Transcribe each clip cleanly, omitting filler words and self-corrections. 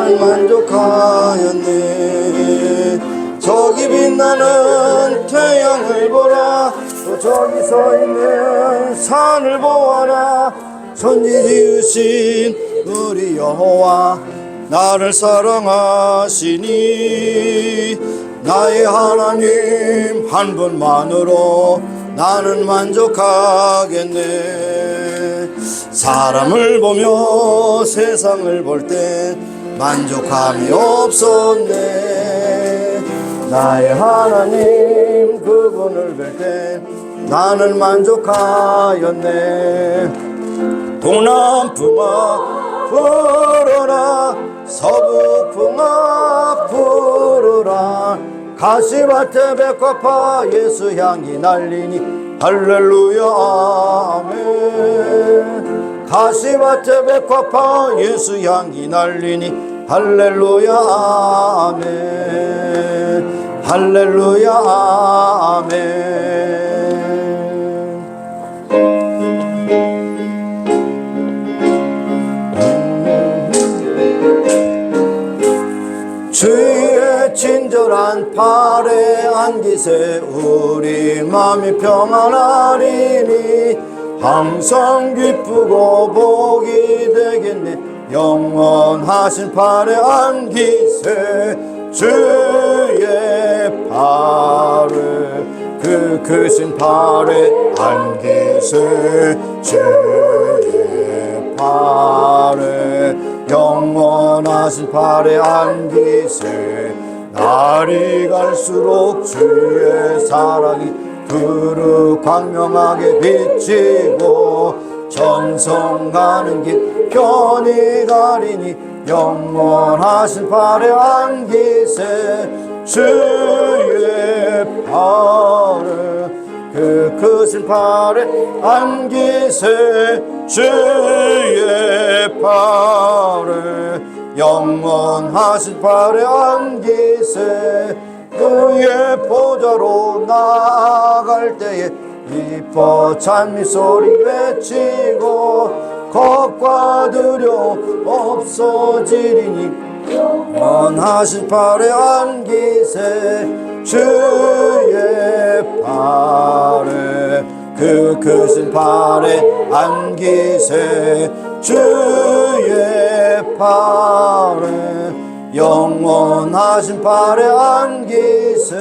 나는 만족하였네. 저기 빛나는 태양을 보라. 또 저기 서 있는 산을 보아라. 천지 지으신 우리 여호와 나를 사랑하시니 나의 하나님 한 분만으로 나는 만족하겠네. 사람을 보며 세상을 볼 때 만족함이 없었네. 나의 하나님 그분을 뵐 때 나는 만족하였네. 동남풍아 불어라. 서북풍아 불어라. 가시밭에 백화파 예수 향기 날리니 할렐루야 아멘. 가시밭에 백화파 예수 향기 날리니 할렐루야 아멘. 할렐루야 아멘. 주의 친절한 팔에 안기세 우리 마음이 평안하리니 항상 기쁘고 복이 되겠네. 영원하신 팔에 안기세 주의 팔을 그 크신 팔에 안기세 주의 팔에 영원하신 팔에 안기세. 날이 갈수록 주의 사랑이 두루 광명하게 비치고 전성 가는 길 편히 가리니 영원하신 팔에 안기세 주의 팔을 그 크신 팔에 안기세 주의 팔을 영원하신 팔에 안기세. 그의 보좌로 나아갈 때에 기뻐 찬미 소리 외치고 겁과 두려움 없어지리니 영원하신 팔에 안기세 주의 팔에 그 크신 팔에 안기세 주의 팔에 영원하신 팔에 안기세.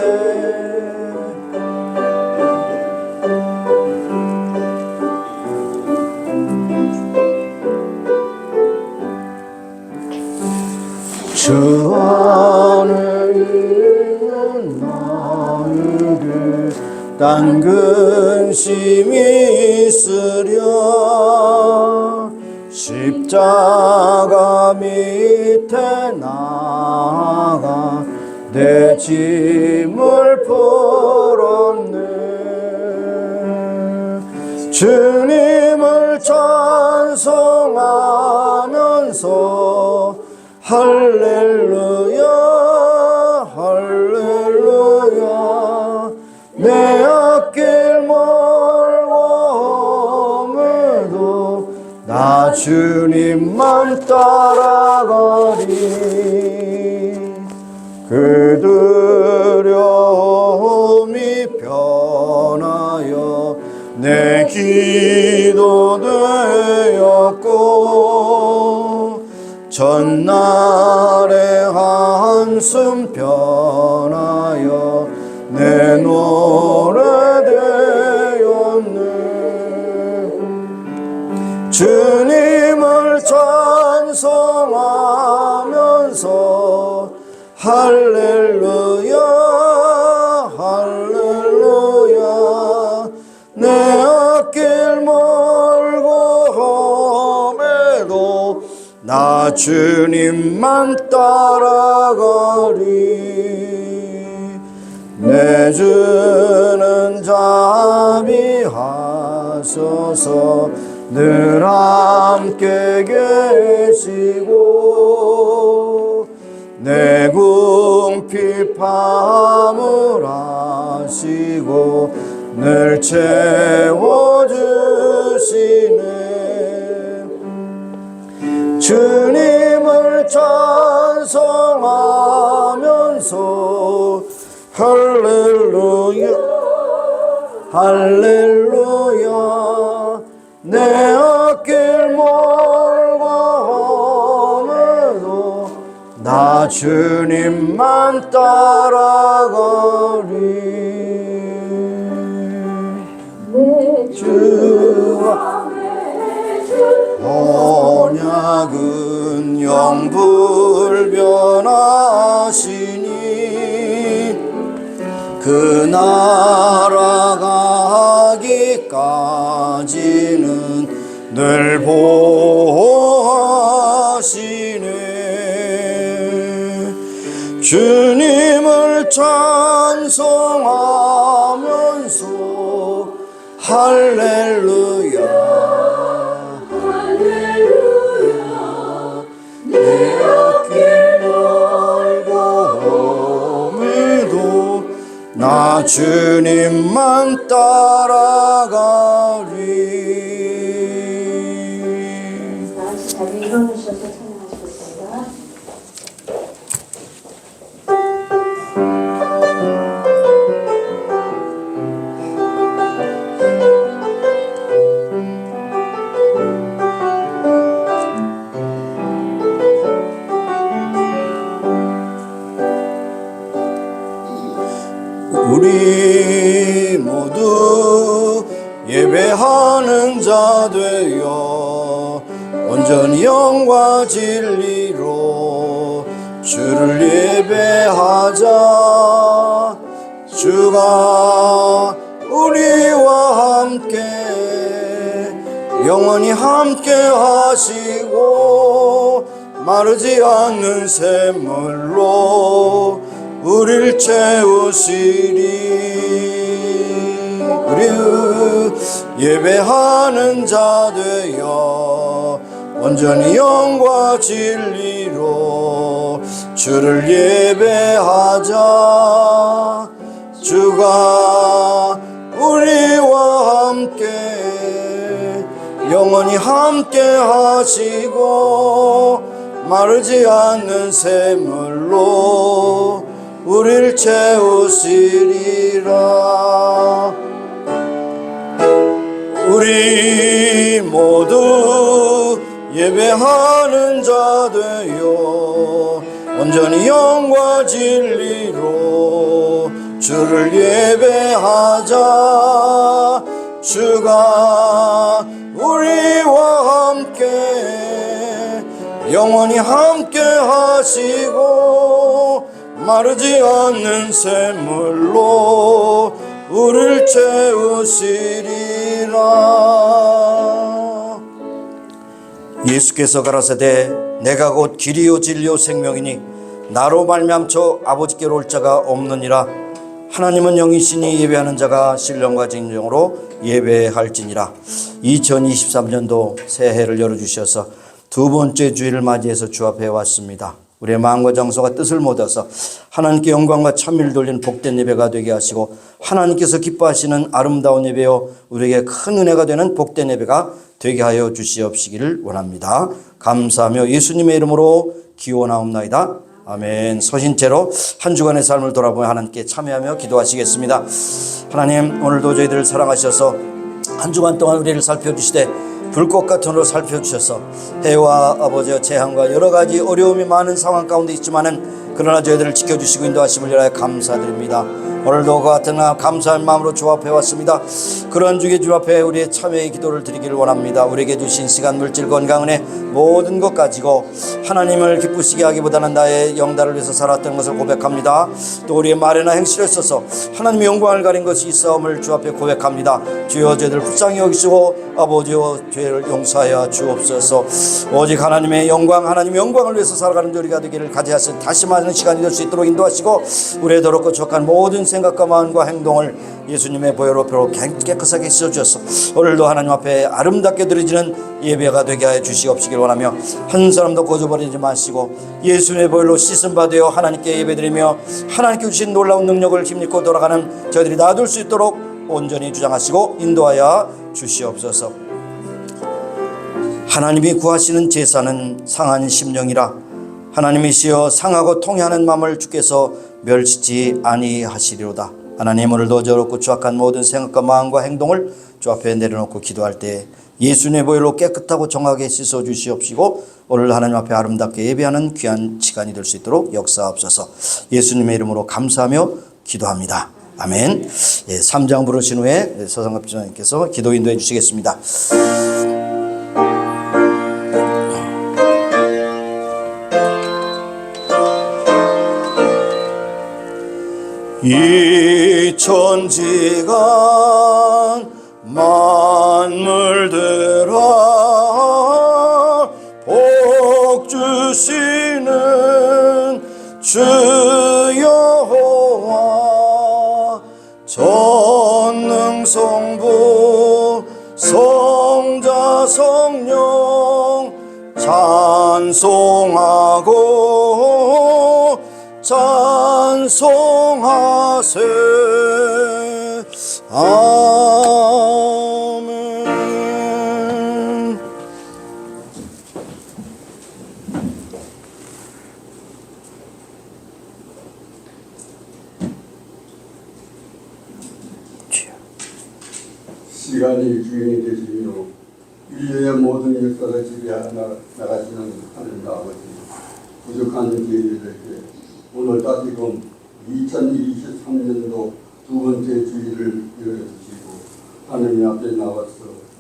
주 안에 있는 나에게 딴 근심이 있으랴. 십자가 밑에 나가 내 짐을 풀었네. 주님을 찬송하면서 할렐루야 할렐루야. 내 앞길 멀고 험해도 나 주님만 따라가리. 그 두려움이 변하여 내 기도 되었고 전날의 한숨 변하여 내 노래 되었네. 주님을 찬송하면서 할렐루야 할렐루야. 내 앞길 멀고 험해도 나 주님만 따라가리. 내 주는 자비하소서 늘 함께 계시고 내 궁핍 파물하시고 늘 채워주시네. 주님을 찬송하면서 찬송하면서 할렐루야 할렐루야 내 앞길 멀고 험해도 나 주님만 따라가리 주와 언약은 영불변하시니 그 나라가 하기까지는 늘 보호하시네 주님을 찬송하면서 할렐루야 할렐루야 내 앞길 멀고 험해도 나 주님만 따라가리. 다시 자리 일어나셔서 찬양하시겠습니다. 우리 모두 예배하는 자 되어 온전히 영과 진리로 주를 예배하자. 주가 우리와 함께 영원히 함께 하시고 마르지 않는 샘물로 우릴 채우시리. 우리 예배하는 자 되어 온전히 영과 진리로 주를 예배하자. 주가 우리와 함께 영원히 함께 하시고 마르지 않는 샘물로 우릴 채우시리라. 우리 모두 예배하는 자 되어 온전히 영과 진리로 주를 예배하자. 주가 우리와 함께 영원히 함께 하시고 마르지 않는 샘물로 우릴 채우시리라. 예수께서 가라사대 내가 곧 길이요 진리요 생명이니 나로 말미암쳐 아버지께로 올 자가 없느니라. 하나님은 영이시니 예배하는 자가 신령과 진정으로 예배할지니라. 2023년도 새해를 열어주셔서 두 번째 주일을 맞이해서 주 앞에 왔습니다. 우리의 마음과 정서가 뜻을 모아서 하나님께 영광과 찬미를 돌리는 복된 예배가 되게 하시고 하나님께서 기뻐하시는 아름다운 예배요 우리에게 큰 은혜가 되는 복된 예배가 되게 하여 주시옵시기를 원합니다. 감사하며 예수님의 이름으로 기원하옵나이다. 아멘. 서신 채로 한 주간의 삶을 돌아보며 하나님께 참여하며 기도하시겠습니다. 하나님, 오늘도 저희들을 사랑하셔서 한 주간 동안 우리를 살펴주시되 불꽃 같은 으로 살펴주셔서 해와 아버지의 재앙과 여러 가지 어려움이 많은 상황 가운데 있지만은 그러나 저희들을 지켜주시고 인도하심을 위하여 감사드립니다. 오늘도 그 같은 감사한 마음으로 주 앞에 왔습니다. 그런 주의 주 앞에 우리의 참회의 기도를 드리기를 원합니다. 우리에게 주신 시간, 물질, 건강, 은혜 모든 것 가지고 하나님을 기쁘시게 하기보다는 나의 영달을 위해서 살았던 것을 고백합니다. 또 우리의 말이나 행실에 있어서 하나님의 영광을 가린 것이 있사옴을 주 앞에 고백합니다. 주여 저희들 불쌍히 여기시고 아버지여 죄를 용서하여 주옵소서. 오직 하나님의 영광을 위해서 살아가는 우리가 되기를 가지하신 다시 많은 시간이 될 수 있도록 인도하시고 우리의 더럽고 척한 모든 생각과 마음과 행동을 예수님의 보혈로 깨끗하게 씻어주셔서 오늘도 하나님 앞에 아름답게 드려지는 예배가 되게 하여 주시옵시길 원하며 한 사람도 거저버리지 마시고 예수님의 보혈로 씻음 받으여 하나님께 예배드리며 하나님께 주신 놀라운 능력을 힘입고 돌아가는 저희들이 놔둘 수 있도록 온전히 주장하시고 인도하여 주시옵소서. 하나님이 구하시는 제사는 상한 심령이라 하나님이시여 상하고 통회하는 마음을 주께서 멸치지 아니하시리로다. 하나님, 오늘도 어지럽고 추악한 모든 생각과 마음과 행동을 주 앞에 내려놓고 기도할 때 예수님의 보혈로 깨끗하고 정하게 씻어 주시옵시고 오늘 하나님 앞에 아름답게 예배하는 귀한 시간이 될 수 있도록 역사하옵소서. 예수님의 이름으로 감사하며 기도합니다. 아멘. 3장 부르신 후에 서성갑 지사님께서 기도 인도해 주시겠습니다. 이 천지간 만물들아 복 주시는 주 여호와 전능성부 성자 성령 찬송하고 찬송하세. 아멘. 시간이 주인이 되시며 인류의 모든 역사를 지배하여 나가시는 하나님 아버지, 부족한 저희들에게 오늘 다시금 2023년도 두 번째 주일을 열어주시고 하나님 앞에 나와서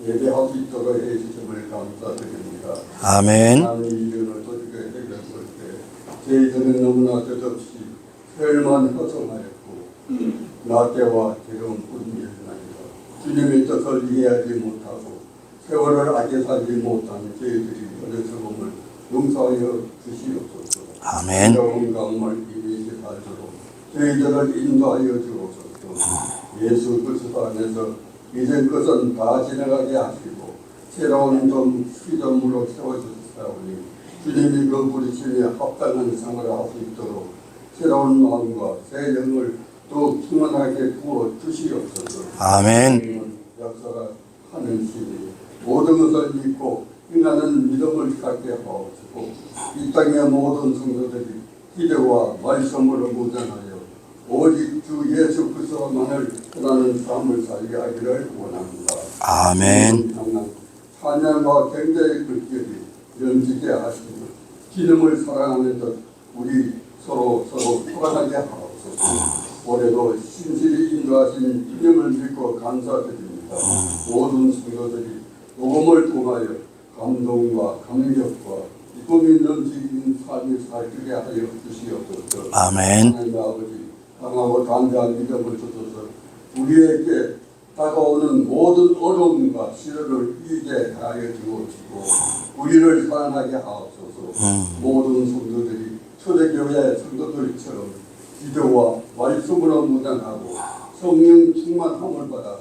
예배할 수 있도록 해주심을 감사드립니다. 아멘. 하나님 이름을 도저히 해결할 때 저희들은 너무나 끝없이 혈만 허성하였고 나태와 괴로운 뿐이었나이다. 주님의 뜻을 이해하지 못하고 세월을 악에 살지 못한 저희들이 어리석음을 용서하여 주시옵소서. 아멘. 새로운 가음을 이루게 하도록 저희들을 인도하여 주옵소서. 예수 그리스도 안에서 이전 것은 다 지나가게 하시고 새로운 피조물로 세워주시사오니 주님이 그 부르심에 합당한 생활을 할 수 있도록 새로운 마음과 새 영을 더 충만하게 부어 주시옵소서. 아멘. 역사가 하는 신이 모든 것을 믿고 인간은 믿음을 갖게 하옵시고 이 땅의 모든 성도들이 기대와 말씀으로 무장하여 오직 주 예수 그리스도만을 전하는 삶을 살게 하기를 원합니다. 아멘. 찬양과 경제의 글귀를 연지게 하시고 기름을 사랑하는 듯 우리 서로 포괄하게 하옵소서. 올해도 신실히 인도하신 주님을 믿고 감사드립니다. 모든 성도들이 복음을 통하여 감동과 감격과 기쁨이 넘치는 삶이 살게 하여 주시옵소서. 아멘. 하나님 아버지, 강하고 담대한 믿음을 주셔서 우리에게 다가오는 모든 어려움과 시련을 이기게 하여 주옵시고 우리를 사랑하게 하옵소서. 모든 성도들이 초대교회 성도들처럼 기도와 말씀으로 무장하고 성령 충만함을 받아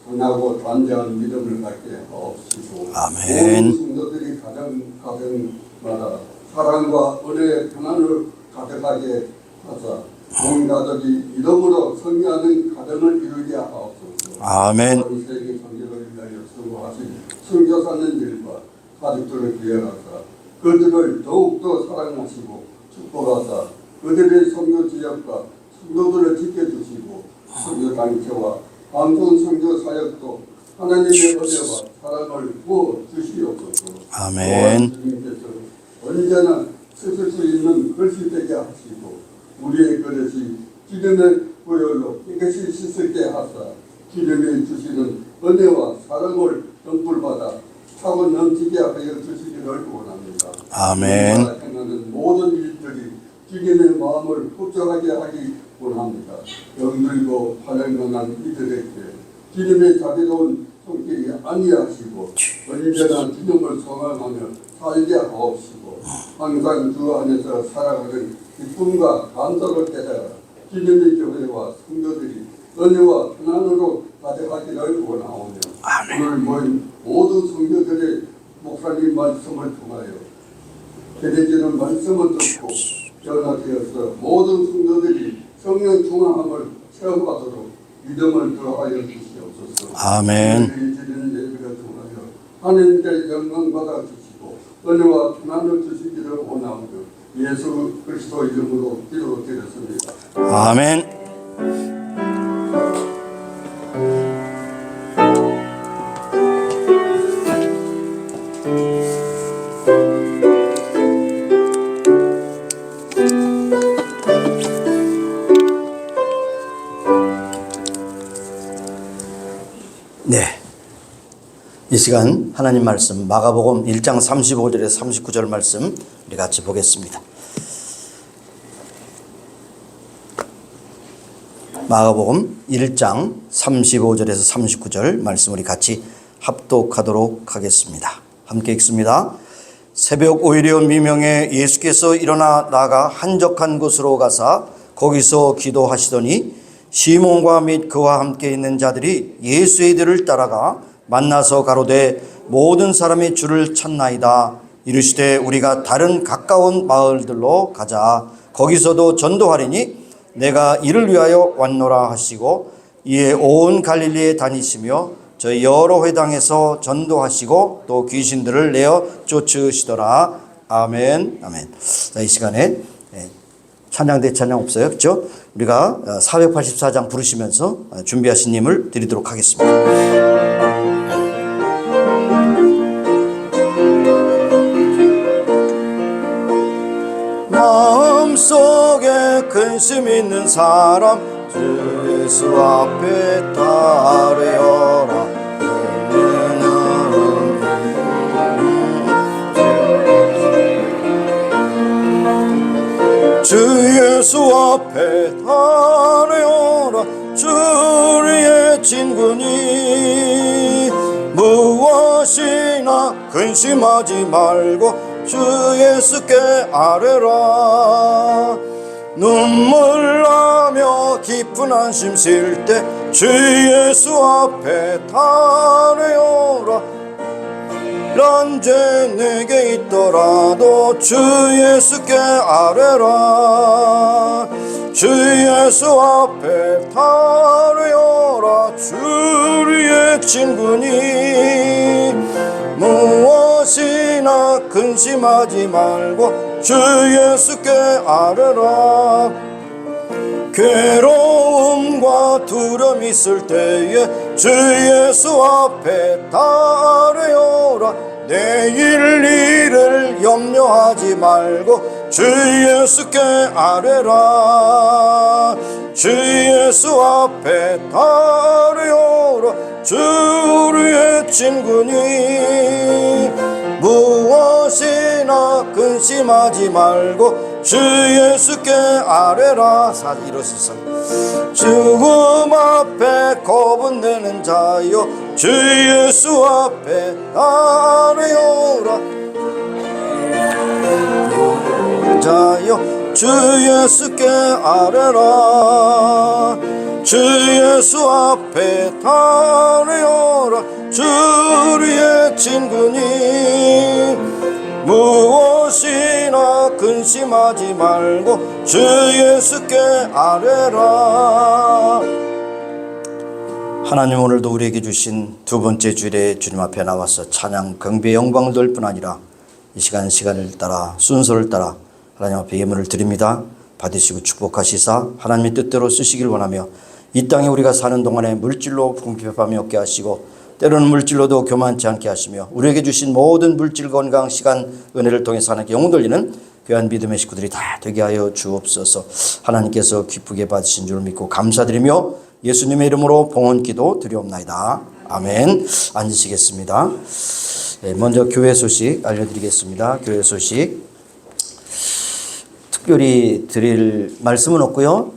강하고 담대한 믿음을 갖게 하옵시고 아멘. 모든 성도들이 가정마다 사랑과 은혜의 평안을 가득하게 하사 온 가족이 믿음으로 성리하는 가정을 이루게 하옵소서. 아멘. 전 세계 선교를 위하여 수고하신 선교사님들과 가족들을 기억하사 그들을 더욱더 사랑하시고 축복하사 그들의 선교 지역과 성도들을 지켜주시고 선교 단체와 방송 선교 사역도 하나님의 은혜와 사랑을 부어 주시옵소서. 아멘. 주님께서 언제나 쓰실 수 있는 글씨 되게 하시고 우리의 그릇이 기름의 보혈로 깨끗이 씻을게 하사 기름이 주시는 은혜와 사랑을 덤불받아 차고 넘치게 하여 주시기를 원합니다. 아멘. 행하는 모든 일들이 주님의 마음을 흡족하게 하기 원합니다. 병들고 환영당한 이들에게 주님의 자비로운 손길이 아니하시고 언제나 주님을 소망하며 살게 하옵시고 항상 주 안에서 살아가는 기쁨과 감사를 깨달아 주님의 교회와 성도들이 은혜와 평안으로 가득하기를 원하오며 오늘 모인 모든 성도들의 목사님 말씀을 통하여 전해지는 말씀을 듣고 변화되어서 모든 성도들이 성령 충만함을 체험하도록 믿음을 더하여 주시옵소서. 아멘. 드리는 예배를 통하여 하나님께 영광 받아 주시고 은혜와 평안을 주시기를 원하오며 예수 그리스도 이름으로 기도드렸습니다. 아멘. 네. 이 시간 하나님 말씀 마가복음 1장 35절에서 39절 말씀 우리 같이 보겠습니다. 마가복음 1장 35절에서 39절 말씀 우리 같이 합독하도록 하겠습니다. 함께 읽습니다. 새벽 오히려 미명에 예수께서 일어나 나가 한적한 곳으로 가사 거기서 기도하시더니 시몬과 및 그와 함께 있는 자들이 예수의 뒤를 따라가 만나서 가로되 모든 사람이 주를 찾나이다. 이르시되 우리가 다른 가까운 마을들로 가자. 거기서도 전도하리니 내가 이를 위하여 왔노라 하시고 이에 온 갈릴리에 다니시며 저희 여러 회당에서 전도하시고 또 귀신들을 내어 쫓으시더라. 아멘. 아멘. 자, 이 시간에 찬양 대찬양 없어요, 그렇죠? 우리가 484장 부르시면서 준비하신 힘을 드리도록 하겠습니다. 마음속에 근심 있는 사람 주 예수 앞에 따르여라. 주 예수 앞에 따르여라. 주의 진군이 무엇이나 근심하지 말고 주 예수께 아뢰라. 눈물 나며 깊은 안심 쉴 때 주 예수 앞에 따르여라. 란죄 내게 있더라도 주 예수께 아뢰라. 주 예수 앞에 따르여라. 주의 친구니 무엇이나 근심하지 말고 주 예수께 아뢰라. 괴로움과 두려움 있을 때에 주 예수 앞에 따르여라. 내일 일을 염려하지 말고 주 예수께 아뢰라. 주 예수 앞에 따르여라. 주의 친구니 무엇이나 근심하지 말고 주 예수께 아뢰라. 이러시서 죽음 앞에 겁은내는 자여 주 예수 앞에 아뢰어라. 자여 주 예수께 아뢰라. 주 예수 앞에 아뢰어라. 주의 친구니 무엇이나 근심하지 말고 주 예수께 아뢰라. 하나님 오늘도 우리에게 주신 두 번째 주일에 주님 앞에 나와서 찬양 경배 영광을 돌 뿐 아니라 이 시간을 따라 순서를 따라 하나님 앞에 예물을 드립니다. 받으시고 축복하시사 하나님의 뜻대로 쓰시길 원하며 이 땅에 우리가 사는 동안에 물질로 궁핍함이 없게 하시고 때로는 물질로도 교만치 않게 하시며 우리에게 주신 모든 물질, 건강, 시간, 은혜를 통해서 하나님께 영혼 돌리는 귀한 믿음의 식구들이 다 되게 하여 주옵소서. 하나님께서 기쁘게 받으신 줄 믿고 감사드리며 예수님의 이름으로 봉헌 기도 드리옵나이다. 아멘. 앉으시겠습니다. 먼저 교회 소식 알려드리겠습니다. 교회 소식 특별히 드릴 말씀은 없고요.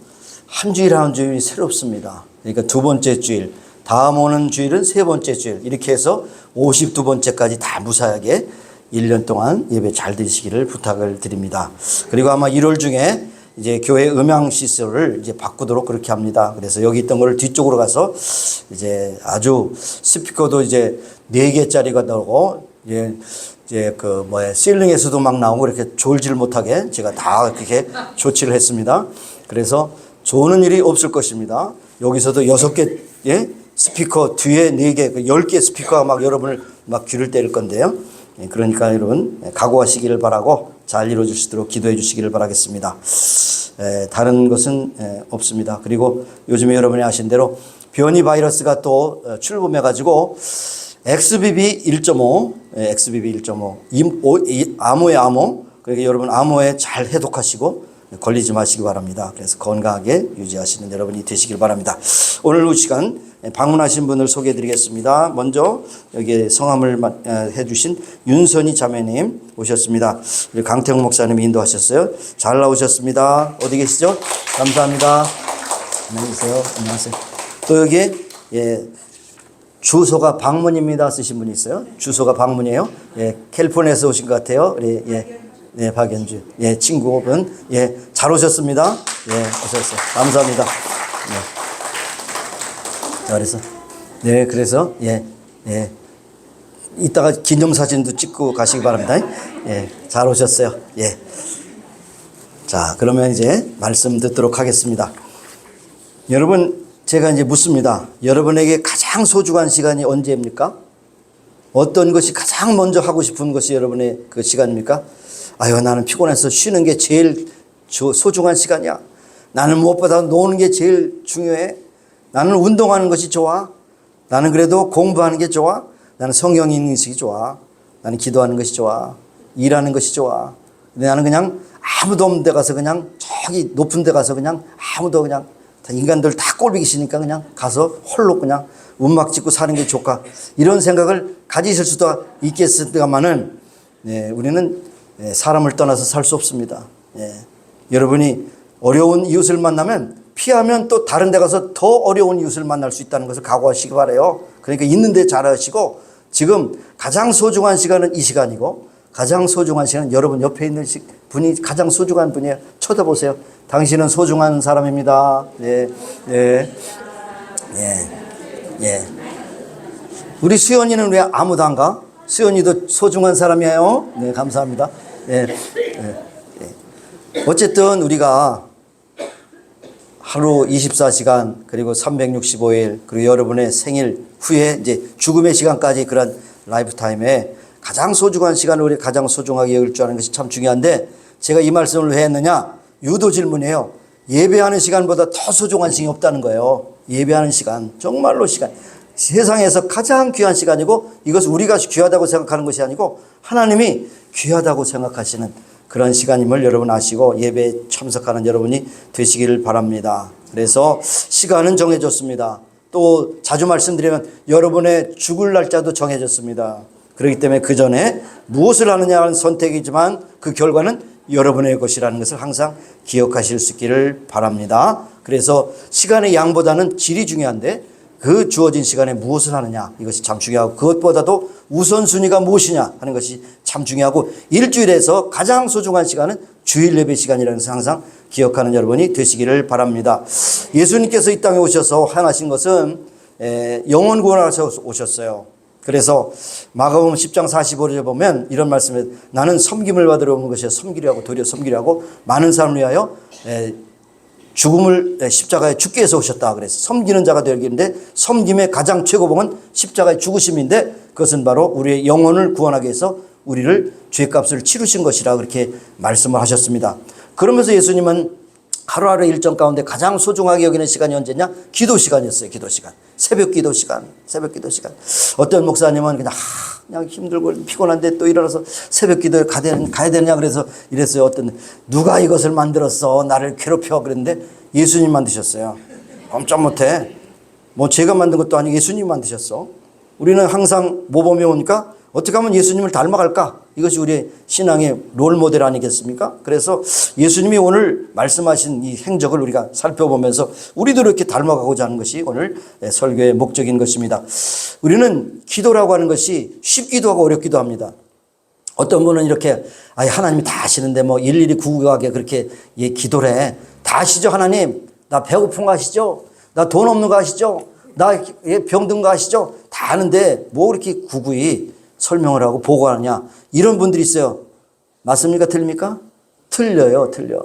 한 주일 한 주일이 새롭습니다. 그러니까 두 번째 주일, 다음 오는 주일은 세 번째 주일, 이렇게 해서 52번째까지 다 무사하게 1년 동안 예배 잘 드리시기를 부탁을 드립니다. 그리고 아마 1월 중에 이제 교회 음향 시설을 이제 바꾸도록 그렇게 합니다. 그래서 여기 있던 거를 뒤쪽으로 가서 이제 아주 스피커도 이제 4개짜리가 나오고 이제 실링에서도 막 나오고 이렇게 졸질 못하게 제가 다 그렇게 조치를 했습니다. 그래서 조는 일이 없을 것입니다. 여기서도 6개, 스피커 뒤에 4개, 10개 스피커가 막 여러분을 막 귀를 때릴 건데요. 그러니까 여러분 각오하시기를 바라고 잘 이루어질 수 있도록 기도해 주시기를 바라겠습니다. 다른 것은 없습니다. 그리고 요즘에 여러분이 아신 대로 변이 바이러스가 또 출범해 가지고 XBB 1.5, XBB 1.5, 암호의 암호. 그러니까 여러분 암호에 잘 해독하시고 걸리지 마시기 바랍니다. 그래서 건강하게 유지하시는 여러분이 되시길 바랍니다. 오늘 이 시간 방문하신 분을 소개해 드리겠습니다. 먼저 여기 성함을 해주신 윤선희 자매님 오셨습니다. 우리 강태웅 목사님이 인도하셨어요. 잘 나오셨습니다. 어디 계시죠? 감사합니다. 안녕히 계세요. 안녕하세요. 또 여기 주소가 방문입니다 쓰신 분이 있어요. 주소가 방문이에요. 캘리포니아에서 오신 것 같아요. 우리 박연주 친구분 잘 오셨습니다. 오셨어요. 감사합니다. 그래서 이따가 기념사진도 찍고 가시기 바랍니다. 잘 오셨어요. 자, 그러면 이제 말씀 듣도록 하겠습니다. 여러분, 제가 이제 묻습니다. 여러분에게 가장 소중한 시간이 언제입니까? 어떤 것이 가장 먼저 하고 싶은 것이 여러분의 그 시간입니까? 아유, 나는 피곤해서 쉬는 게 제일 소중한 시간이야. 나는 무엇보다 노는 게 제일 중요해. 나는 운동하는 것이 좋아. 나는 그래도 공부하는 게 좋아. 나는 성경 읽는 것이 좋아. 나는 기도하는 것이 좋아. 일하는 것이 좋아. 근데 나는 그냥 아무도 없는 데 가서 그냥 저기 높은 데 가서 그냥 아무도 그냥 다 인간들 다 꼴보기 싫으니까 그냥 가서 홀로 그냥 움막 짓고 사는 게 좋까. 이런 생각을 가지실 수도 있겠습니다만은 우리는 사람을 떠나서 살 수 없습니다. 여러분이 어려운 이웃을 만나면 피하면 또 다른 데 가서 더 어려운 이웃을 만날 수 있다는 것을 각오하시기 바라요. 그러니까 있는데 잘하시고 지금 가장 소중한 시간은 이 시간이고 가장 소중한 시간은 여러분 옆에 있는 분이 가장 소중한 분이에요. 쳐다보세요. 당신은 소중한 사람입니다. 우리 수연이는 왜 아무도 안 가? 수연이도 소중한 사람이에요. 네, 감사합니다. 어쨌든 우리가 하루 24시간 그리고 365일 그리고 여러분의 생일 후에 이제 죽음의 시간까지 그런 라이프 타임에 가장 소중한 시간을 우리 가장 소중하게 여길 줄 아는 것이 참 중요한데 제가 이 말씀을 왜 했느냐? 유도 질문이에요. 예배하는 시간보다 더 소중한 시간이 없다는 거예요. 예배하는 시간, 정말로 시간. 세상에서 가장 귀한 시간이고 이것은 우리가 귀하다고 생각하는 것이 아니고 하나님이 귀하다고 생각하시는 그런 시간임을 여러분 아시고 예배에 참석하는 여러분이 되시기를 바랍니다. 그래서 시간은 정해졌습니다. 또 자주 말씀드리면 여러분의 죽을 날짜도 정해졌습니다. 그렇기 때문에 그 전에 무엇을 하느냐는 선택이지만 그 결과는 여러분의 것이라는 것을 항상 기억하실 수 있기를 바랍니다. 그래서 시간의 양보다는 질이 중요한데 그 주어진 시간에 무엇을 하느냐 이것이 참 중요하고 그것보다도 우선순위가 무엇이냐 하는 것이 참 중요하고 일주일에서 가장 소중한 시간은 주일 예배 시간이라는 것을 항상 기억하는 여러분이 되시기를 바랍니다. 예수님께서 이 땅에 오셔서 하신 것은 영혼 구원하셔 오셨어요. 그래서 마가복음 10장 45절에 보면 이런 말씀을 나는 섬김을 받으러 온 것이 섬기려고 도리어 섬기려고 많은 사람을 위하여 죽음을 십자가에 죽게 해서 오셨다. 그래서 섬기는 자가 되기인데 섬김의 가장 최고봉은 십자가의 죽으심인데 그것은 바로 우리의 영혼을 구원하기 위해서 우리를 죄값을 치르신 것이라 그렇게 말씀을 하셨습니다. 그러면서 예수님은 하루하루 일정 가운데 가장 소중하게 여기는 시간이 언제냐? 기도 시간이었어요. 기도 시간. 새벽 기도 시간. 새벽 기도 시간. 어떤 목사님은 그냥 힘들고 피곤한데 또 일어나서 새벽 기도에 가야 되느냐 그래서 이랬어요. 어떤 누가 이것을 만들었어? 나를 괴롭혀. 그랬는데 예수님 만드셨어요. 꼼짝 못해. 뭐 제가 만든 것도 아니고 예수님 만드셨어. 우리는 항상 모범에 오니까 어떻게 하면 예수님을 닮아갈까? 이것이 우리의 신앙의 롤 모델 아니겠습니까? 그래서 예수님이 오늘 말씀하신 이 행적을 우리가 살펴보면서 우리도 이렇게 닮아가고자 하는 것이 오늘 설교의 목적인 것입니다. 우리는 기도라고 하는 것이 쉽기도 하고 어렵기도 합니다. 어떤 분은 이렇게 하나님이 다 아시는데 뭐 일일이 구구하게 그렇게 기도를 해. 다 아시죠 하나님? 나 배고픈 거 아시죠? 나 돈 없는 거 아시죠? 나 병든 거 아시죠? 다 아는데 뭐 그렇게 구구이 설명을 하고 보고하느냐 이런 분들이 있어요. 맞습니까? 틀립니까? 틀려요. 틀려.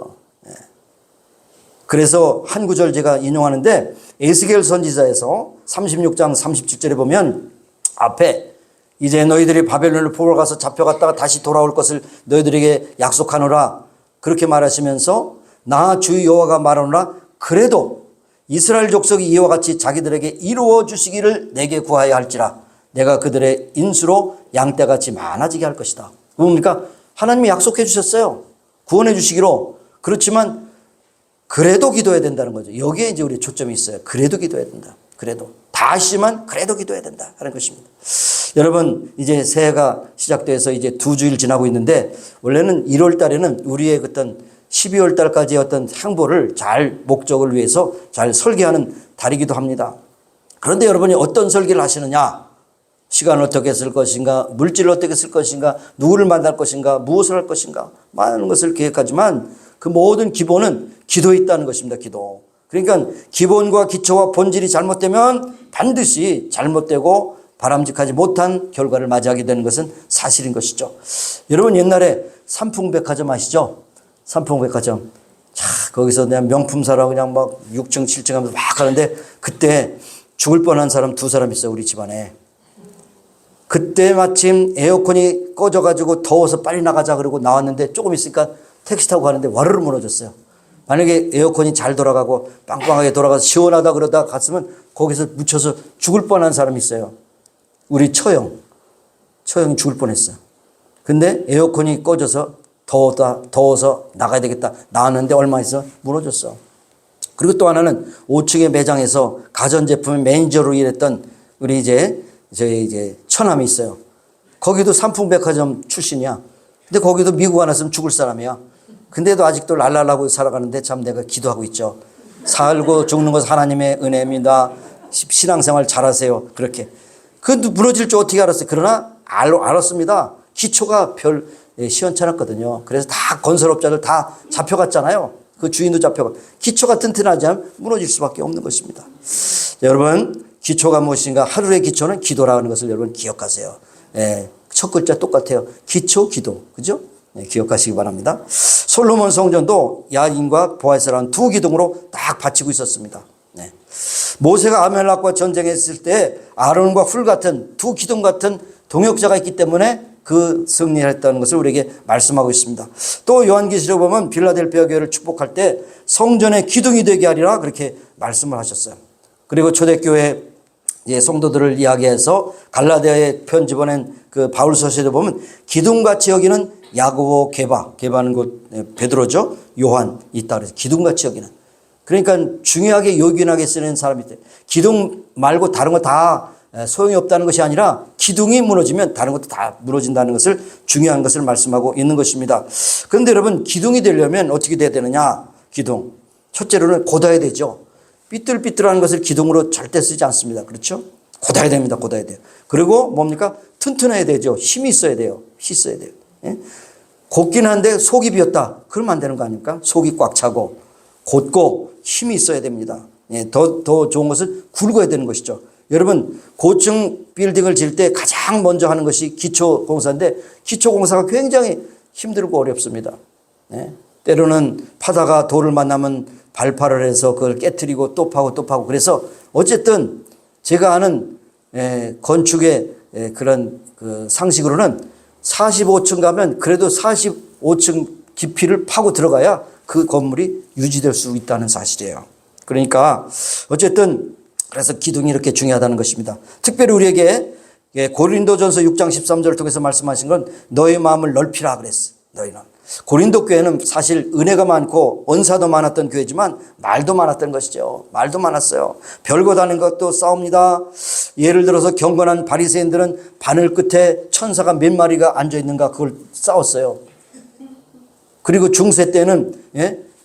그래서 한 구절 제가 인용하는데 에스겔 선지자에서 36장 37절에 보면 앞에 이제 너희들이 바벨론을 보러 가서 잡혀갔다가 다시 돌아올 것을 너희들에게 약속하노라. 그렇게 말하시면서 나 주 여호와가 말하노라. 그래도 이스라엘 족속이 이와 같이 자기들에게 이루어 주시기를 내게 구하여 할지라. 내가 그들의 인수로 양떼같이 많아지게 할 것이다. 뭡니까? 하나님이 약속해 주셨어요. 구원해 주시기로. 그렇지만 그래도 기도해야 된다는 거죠. 여기에 이제 우리 초점이 있어요. 그래도 기도해야 된다. 그래도. 다 하시지만 그래도 기도해야 된다 하는 것입니다. 여러분, 이제 새해가 시작돼서 이제 2주일 지나고 있는데, 원래는 1월 달에는 우리의 어떤 12월 달까지의 어떤 행보를 잘 목적을 위해서 잘 설계하는 달이기도 합니다. 그런데 여러분이 어떤 설계를 하시느냐? 시간을 어떻게 쓸 것인가? 물질을 어떻게 쓸 것인가? 누구를 만날 것인가? 무엇을 할 것인가? 많은 것을 계획하지만 그 모든 기본은 기도에 있다는 것입니다. 기도. 그러니까 기본과 기초와 본질이 잘못되면 반드시 잘못되고 바람직하지 못한 결과를 맞이하게 되는 것은 사실인 것이죠. 여러분, 옛날에 삼풍백화점 아시죠? 삼풍백화점. 자, 거기서 그냥 명품 사라고 그냥 막 6층, 7층 하면서 막 하는데, 그때 죽을 뻔한 사람 2사람 있어요, 우리 집안에. 그때 마침 에어컨이 꺼져가지고 더워서 빨리 나가자 그러고 나왔는데, 조금 있으니까 택시 타고 가는데 와르르 무너졌어요. 만약에 에어컨이 잘 돌아가고 빵빵하게 돌아가서 시원하다 그러다 갔으면 거기서 묻혀서 죽을 뻔한 사람이 있어요. 우리 처형이 죽을 뻔했어요. 근데 에어컨이 꺼져서 더워서 나가야 되겠다. 나왔는데 얼마 있어? 무너졌어. 그리고 또 하나는 5층의 매장에서 가전제품 매니저로 일했던 우리 저희 처남이 있어요. 거기도 삼풍백화점 출신이야. 근데 거기도 미국 안 왔으면 죽을 사람이야. 근데도 아직도 랄랄하고 살아가는데 참 내가 기도하고 있죠. 살고 죽는 것은 하나님의 은혜입니다. 신앙생활 잘하세요. 그렇게. 그것도 무너질 줄 어떻게 알았어요? 그러나 알았습니다. 기초가 별 시원찮았거든요. 그래서 다 건설업자들 다 잡혀갔잖아요. 그 주인도 잡혀가. 기초가 튼튼하지 않으면 무너질 수밖에 없는 것입니다. 여러분, 기초가 무엇인가? 하루의 기초는 기도라는 것을 여러분 기억하세요. 첫 글자 똑같아요. 기초, 기도. 그죠? 기억하시기 바랍니다. 솔로몬 성전도 야긴과 보아스라는 2 기둥으로 딱 받치고 있었습니다. 모세가 아멜렉과 전쟁했을 때 아론과 훌 같은 2 기둥 같은 동역자가 있기 때문에 그 승리를 했다는 것을 우리에게 말씀하고 있습니다. 또 요한계시록 보면 빌라델피아 교회를 축복할 때 성전의 기둥이 되게 하리라 그렇게 말씀을 하셨어요. 그리고 초대교회 성도들을 이야기해서 갈라디아에 편지 보낸 그 바울서시에도 보면 기둥같이 여기는 야고보, 게바는 곧 베드로죠. 요한 있다 그래서 기둥같이 여기는. 그러니까 중요하게 요긴하게 쓰는 사람이 있대. 기둥 말고 다른 거 다 소용이 없다는 것이 아니라 기둥이 무너지면 다른 것도 다 무너진다는 것을 중요한 것을 말씀하고 있는 것입니다. 그런데 여러분, 기둥이 되려면 어떻게 돼야 되느냐? 기둥. 첫째로는 곧아야 되죠. 삐뚤삐뚤한 것을 기둥으로 절대 쓰지 않습니다. 그렇죠? 곧아야 됩니다. 곧아야 돼요. 그리고 뭡니까? 튼튼해야 되죠. 힘이 있어야 돼요. 힘이 있어야 돼요. 예? 곧긴 한데 속이 비었다. 그러면 안 되는 거 아닙니까? 속이 꽉 차고 곧고 힘이 있어야 됩니다. 예, 더 좋은 것을 굵어야 되는 것이죠. 여러분, 고층 빌딩을 지을 때 가장 먼저 하는 것이 기초공사인데 기초공사가 굉장히 힘들고 어렵습니다. 예? 때로는 파다가 돌을 만나면 발파를 해서 그걸 깨트리고 또 파고 그래서 어쨌든 제가 아는 건축의 그런 그 상식으로는 45층 가면 그래도 45층 깊이를 파고 들어가야 그 건물이 유지될 수 있다는 사실이에요. 그러니까 어쨌든 그래서 기둥이 이렇게 중요하다는 것입니다. 특별히 우리에게 고린도전서 6장 13절을 통해서 말씀하신 건 너의 마음을 넓히라 그랬어. 너희는. 고린도 교회는 사실 은혜가 많고 은사도 많았던 교회지만 말도 많았던 것이죠. 말도 많았어요. 별거 다른 것도 싸웁니다. 예를 들어서 경건한 바리새인들은 바늘 끝에 천사가 몇 마리가 앉아 있는가 그걸 싸웠어요. 그리고 중세 때는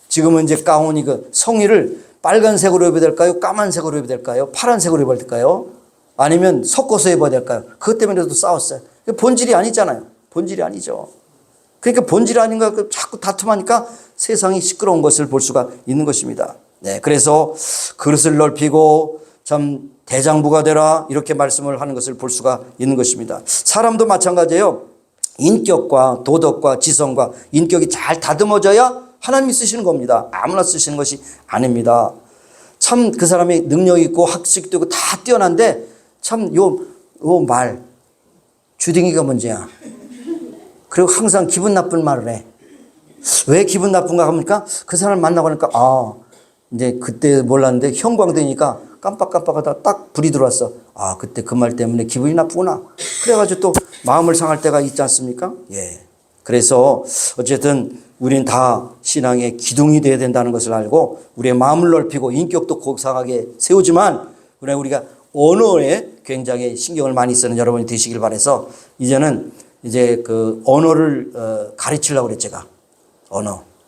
지금은 이제 가운이 그 성의를 빨간색으로 입어야 될까요? 까만색으로 입어야 될까요? 파란색으로 입어야 될까요? 아니면 섞어서 입어야 될까요? 그것 때문에도 싸웠어요. 본질이 아니잖아요. 본질이 아니죠. 그러니까 본질이 아닌가 자꾸 다툼하니까 세상이 시끄러운 것을 볼 수가 있는 것입니다. 그래서 그릇을 넓히고 참 대장부가 되라 이렇게 말씀을 하는 것을 볼 수가 있는 것입니다. 사람도 마찬가지예요. 인격과 도덕과 지성과 인격이 잘 다듬어져야 하나님이 쓰시는 겁니다. 아무나 쓰시는 것이 아닙니다. 참 그 사람이 능력 있고 학식도 있고 다 뛰어난데 참 요 말 주댕이가 문제야. 그리고 항상 기분 나쁜 말을 해. 왜 기분 나쁜가 하니까 그 사람을 만나고 하니까 이제 그때 몰랐는데 형광되니까 깜빡깜빡하다가 딱 불이 들어왔어. 그때 그 말 때문에 기분이 나쁘구나. 그래가지고 또 마음을 상할 때가 있지 않습니까? 예. 그래서 어쨌든 우리는 다 신앙의 기둥이 되어야 된다는 것을 알고 우리의 마음을 넓히고 인격도 고상하게 세우지만 우리가 언어에 굉장히 신경을 많이 쓰는 여러분이 되시길 바라서 이제는 이제 그 언어를 가르치려고 그랬죠. 제가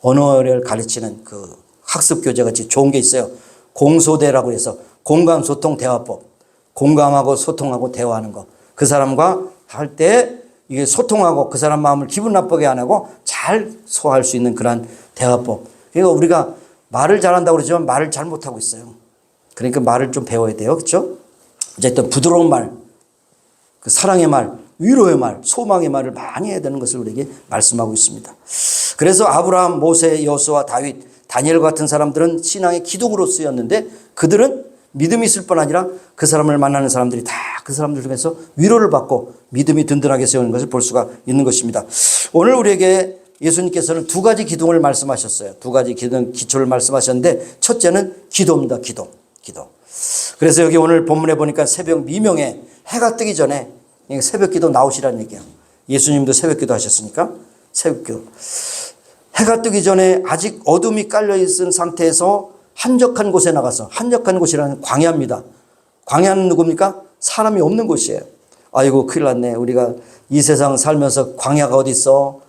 언어를 가르치는 그 학습 교재 같이 좋은 게 있어요. 공소대라고 해서 공감, 소통, 대화법. 공감하고 소통하고 대화하는 거. 그 사람과 할 때 이게 소통하고 그 사람 마음을 기분 나쁘게 안 하고 잘 소화할 수 있는 그런 대화법. 그러니까 우리가 말을 잘한다고 그러지만 말을 잘 못하고 있어요. 그러니까 말을 좀 배워야 돼요. 그렇죠? 어쨌든 부드러운 말, 그 사랑의 말, 위로의 말, 소망의 말을 많이 해야 되는 것을 우리에게 말씀하고 있습니다. 그래서 아브라함, 모세, 여호수아, 다윗, 다니엘 같은 사람들은 신앙의 기둥으로 쓰였는데 그들은 믿음이 있을 뿐 아니라 그 사람을 만나는 사람들이 다 그 사람들 중에서 위로를 받고 믿음이 든든하게 세우는 것을 볼 수가 있는 것입니다. 오늘 우리에게 예수님께서는 두 가지 기둥을 말씀하셨어요. 두 가지 기초를 말씀하셨는데 첫째는 기도입니다. 기도. 그래서 여기 오늘 본문에 보니까 새벽 미명에 해가 뜨기 전에 새벽 기도 나오시라는 얘기예요. 예수님도 새벽 기도 하셨으니까 새벽 기도. 해가 뜨기 전에 아직 어둠이 깔려 있는 상태에서 한적한 곳에 나가서, 한적한 곳이라는 광야입니다. 광야는 누굽니까? 사람이 없는 곳이에요. 아이고 큰일 났네. 우리가 이 세상 살면서 광야가 어디 있어?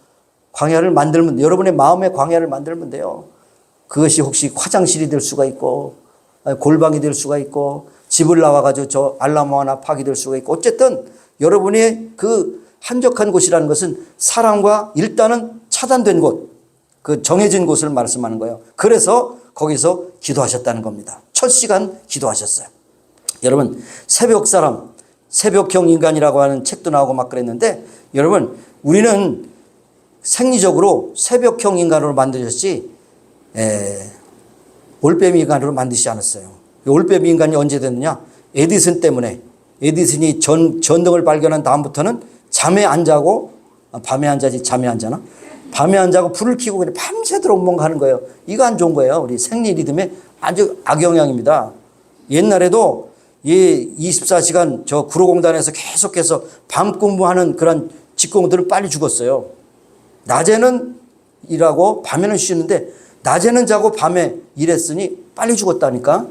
광야를 만들면, 여러분의 마음의 광야를 만들면 돼요. 그것이 혹시 화장실이 될 수가 있고 골방이 될 수가 있고 집을 나와가지고 저 알나무 하나 파기 될 수가 있고, 어쨌든 여러분의 그 한적한 곳이라는 것은 사람과 일단은 차단된 곳, 그 정해진 곳을 말씀하는 거예요. 그래서 거기서 기도하셨다는 겁니다. 첫 시간 기도하셨어요. 여러분, 새벽 사람, 새벽형 인간이라고 하는 책도 나오고 막 그랬는데, 여러분, 우리는 생리적으로 새벽형 인간으로 만드셨지 올빼미 인간으로 만드시지 않았어요. 올빼미 인간이 언제 됐느냐? 에디슨 때문에. 에디슨이 전등을 발견한 다음부터는 잠에 안 자고, 밤에 안 자지 잠에 안 자나? 밤에 안 자고 불을 켜고 그냥 밤새도록 뭔가 하는 거예요. 이거 안 좋은 거예요. 우리 생리 리듬에 아주 악영향입니다. 옛날에도 24시간 저 구로공단에서 계속해서 밤 공부하는 그런 직공들은 빨리 죽었어요. 낮에는 일하고 밤에는 쉬는데 낮에는 자고 밤에 일했으니 빨리 죽었다니까.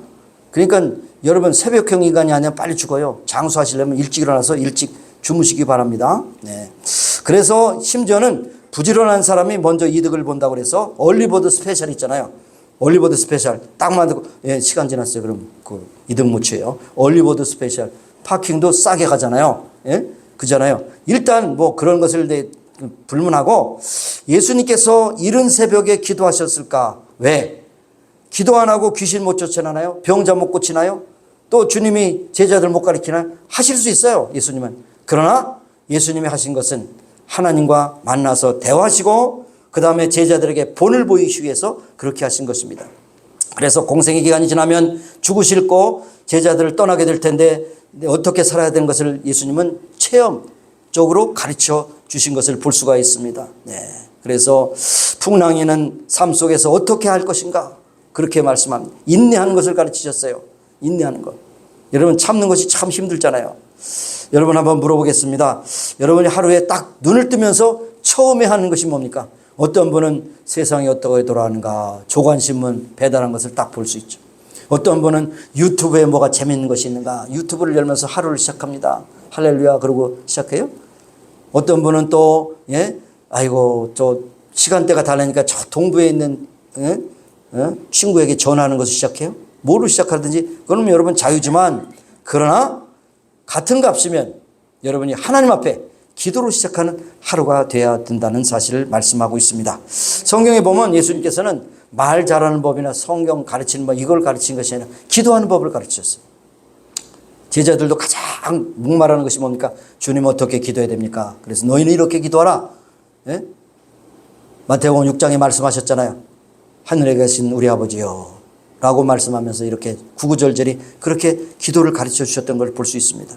그러니까 여러분, 새벽형 인간이 아니면 빨리 죽어요. 장수하시려면 일찍 일어나서 일찍 주무시기 바랍니다. 네. 그래서 심지어는 부지런한 사람이 먼저 이득을 본다고 그래서 얼리버드 스페셜 있잖아요. 얼리버드 스페셜 딱 만들고, 시간 지났어요. 그럼 그 이득 못 쳐요. 얼리버드 스페셜 파킹도 싸게 가잖아요. 그잖아요. 일단 뭐 그런 것을 불문하고, 예수님께서 이른 새벽에 기도하셨을까? 왜? 기도 안 하고 귀신 못 쫓아나나요? 병자 못 고치나요? 또 주님이 제자들 못 가르치나요? 하실 수 있어요, 예수님은. 그러나 예수님이 하신 것은 하나님과 만나서 대화하시고 그 다음에 제자들에게 본을 보이시기 위해서 그렇게 하신 것입니다. 그래서 공생의 기간이 지나면 죽으실 거 제자들을 떠나게 될 텐데 어떻게 살아야 되는 것을 예수님은 체험적으로 가르쳐 주신 것을 볼 수가 있습니다. 네. 그래서 풍랑이는 삶 속에서 어떻게 할 것인가 그렇게 말씀합니다. 인내하는 것을 가르치셨어요. 인내하는 것. 여러분, 참는 것이 참 힘들잖아요. 여러분, 한번 물어보겠습니다. 여러분이 하루에 딱 눈을 뜨면서 처음에 하는 것이 뭡니까? 어떤 분은 세상이 어떻게 돌아가는가, 조간신문 배달한 것을 딱 볼 수 있죠. 어떤 분은 유튜브에 뭐가 재밌는 것이 있는가, 유튜브를 열면서 하루를 시작합니다. 할렐루야 그러고 시작해요. 어떤 분은 또 아이고 저 시간대가 다르니까 저 동부에 있는 친구에게 전화하는 것을 시작해요. 뭐로 시작하든지 그건 여러분 자유지만, 그러나 같은 값이면 여러분이 하나님 앞에 기도로 시작하는 하루가 돼야 된다는 사실을 말씀하고 있습니다. 성경에 보면 예수님께서는 말 잘하는 법이나 성경 가르치는 법 이걸 가르친 것이 아니라 기도하는 법을 가르치셨어요. 제자들도 가장 목말하는 것이 뭡니까? 주님 어떻게 기도해야 됩니까? 그래서 너희는 이렇게 기도하라. 마태복음 6장에 말씀하셨잖아요. 하늘에 계신 우리 아버지요 라고 말씀하면서 이렇게 구구절절히 그렇게 기도를 가르쳐 주셨던 걸 볼 수 있습니다.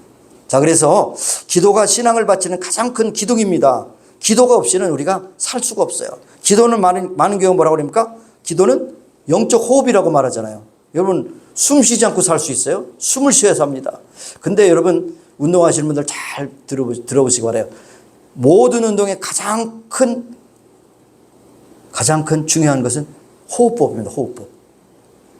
자, 그래서 기도가 신앙을 바치는 가장 큰 기둥입니다. 기도가 없이는 우리가 살 수가 없어요. 기도는 많은 경우 뭐라고 그럽니까? 기도는 영적 호흡이라고 말하잖아요. 여러분, 숨 쉬지 않고 살 수 있어요? 숨을 쉬어야 삽니다. 근데 여러분, 운동하시는 분들 잘 들어보시기 바라요. 모든 운동의 가장 큰 중요한 것은 호흡법입니다. 호흡법.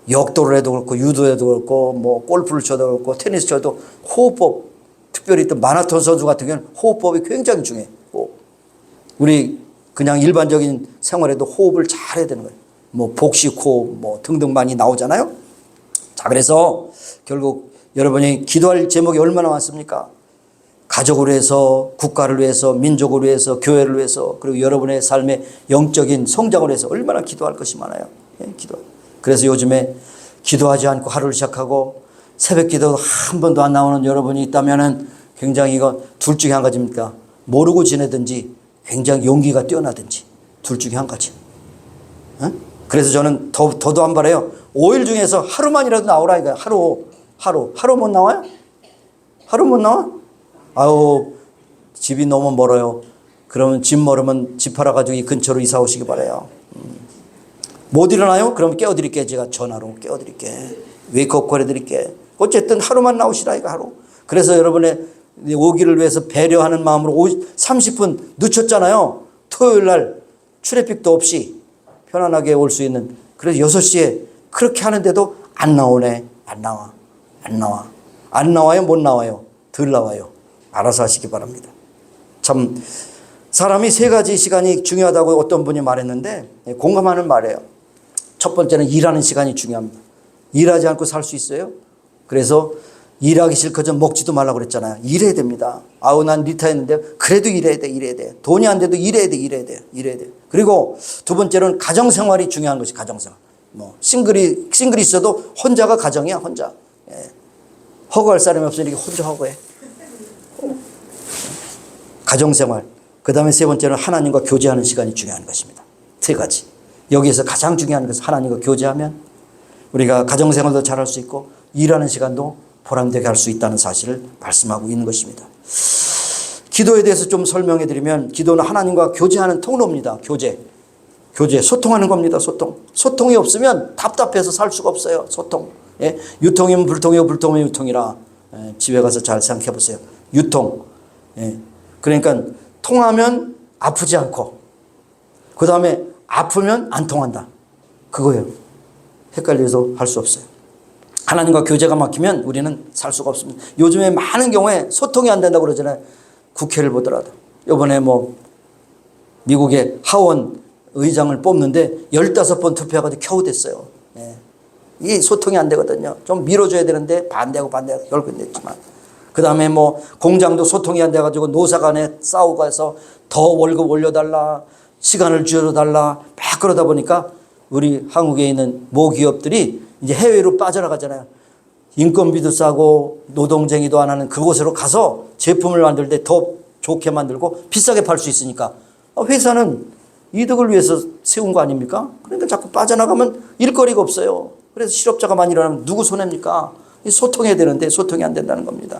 역도를 해도 그렇고, 유도해도 그렇고, 뭐 골프를 쳐도 그렇고, 테니스 쳐도 호흡법, 특별히 또 마라톤 선수 같은 경우는 호흡법이 굉장히 중요해요. 우리 그냥 일반적인 생활에도 호흡을 잘 해야 되는 거예요. 뭐 복식호흡 뭐 등등 많이 나오잖아요. 자, 그래서 결국 여러분이 기도할 제목이 얼마나 많습니까? 가족을 위해서, 국가를 위해서, 민족을 위해서, 교회를 위해서, 그리고 여러분의 삶의 영적인 성장을 위해서 얼마나 기도할 것이 많아요. 예, 기도. 그래서 요즘에 기도하지 않고 하루를 시작하고 새벽 기도 한 번도 안 나오는 여러분이 있다면은 굉장히 이거 둘 중에 한 가지입니까? 모르고 지내든지 굉장히 용기가 뛰어나든지 둘 중에 한 가지. 어? 그래서 저는 더도 안 바라요. 5일 중에서 하루만이라도 나오라 이거야. 하루 못 나와요? 하루 못 나와? 아우, 집이 너무 멀어요. 그러면 집 멀으면 집 팔아가지고 이 근처로 이사 오시기 바라요. 못 일어나요? 그럼 깨워드릴게. 제가 전화로 깨워드릴게. 웨이크업 걸어드릴게. 어쨌든 하루만 나오시라 이거 하루. 그래서 여러분의 오기를 위해서 배려하는 마음으로 30분 늦췄잖아요. 토요일 날 트래픽도 없이 편안하게 올 수 있는. 그래서 6시에 그렇게 하는데도 안 나오네. 안 나와요? 못 나와요? 덜 나와요. 알아서 하시기 바랍니다. 참 사람이 3가지 시간이 중요하다고 어떤 분이 말했는데 공감하는 말이에요. 첫 번째는 일하는 시간이 중요합니다. 일하지 않고 살 수 있어요? 그래서 일하기 싫거든 먹지도 말라고 그랬잖아요. 일해야 됩니다. 아우, 난 리타했는데 그래도 일해야 돼. 돈이 안 돼도 일해야 돼. 그리고 두 번째로는 가정생활이 중요한 것이 가정생활. 뭐 싱글이 있어도 혼자가 가정이야, 혼자. 예. 허구할 사람이 없으니까 혼자 허구해. 가정생활. 그 다음에 세 번째는 하나님과 교제하는 시간이 중요한 것입니다. 3가지. 여기에서 가장 중요한 것은 하나님과 교제하면 우리가 가정생활도 잘할 수 있고 일하는 시간도 보람되게 할 수 있다는 사실을 말씀하고 있는 것입니다. 기도에 대해서 좀 설명해 드리면 기도는 하나님과 교제하는 통로입니다. 교제, 소통하는 겁니다. 소통이 없으면 답답해서 살 수가 없어요. 소통. 예? 유통이면 불통이요, 불통이면 유통이라. 예, 집에 가서 잘 생각해 보세요. 유통. 예. 그러니까 통하면 아프지 않고 그 다음에 아프면 안 통한다. 그거예요. 헷갈려서 할 수 없어요. 하나님과 교제가 막히면 우리는 살 수가 없습니다. 요즘에 많은 경우에 소통이 안 된다고 그러잖아요. 국회를 보더라도. 이번에 뭐 미국의 하원 의장을 뽑는데 15번 투표해가지고 겨우 됐어요. 예. 이게 소통이 안 되거든요. 좀 밀어줘야 되는데 반대하고 결국 됐지만. 그 다음에 뭐 공장도 소통이 안 돼가지고 노사 간에 싸우고 해서 더 월급 올려달라, 시간을 줄여달라, 막 그러다 보니까 우리 한국에 있는 모기업들이 이제 해외로 빠져나가잖아요. 인건비도 싸고 노동쟁이도 안 하는 그곳으로 가서 제품을 만들 때 더 좋게 만들고 비싸게 팔 수 있으니까 회사는 이득을 위해서 세운 거 아닙니까? 그러니까 자꾸 빠져나가면 일거리가 없어요. 그래서 실업자가 많이 일어나면 누구 손해입니까? 소통해야 되는데 소통이 안 된다는 겁니다.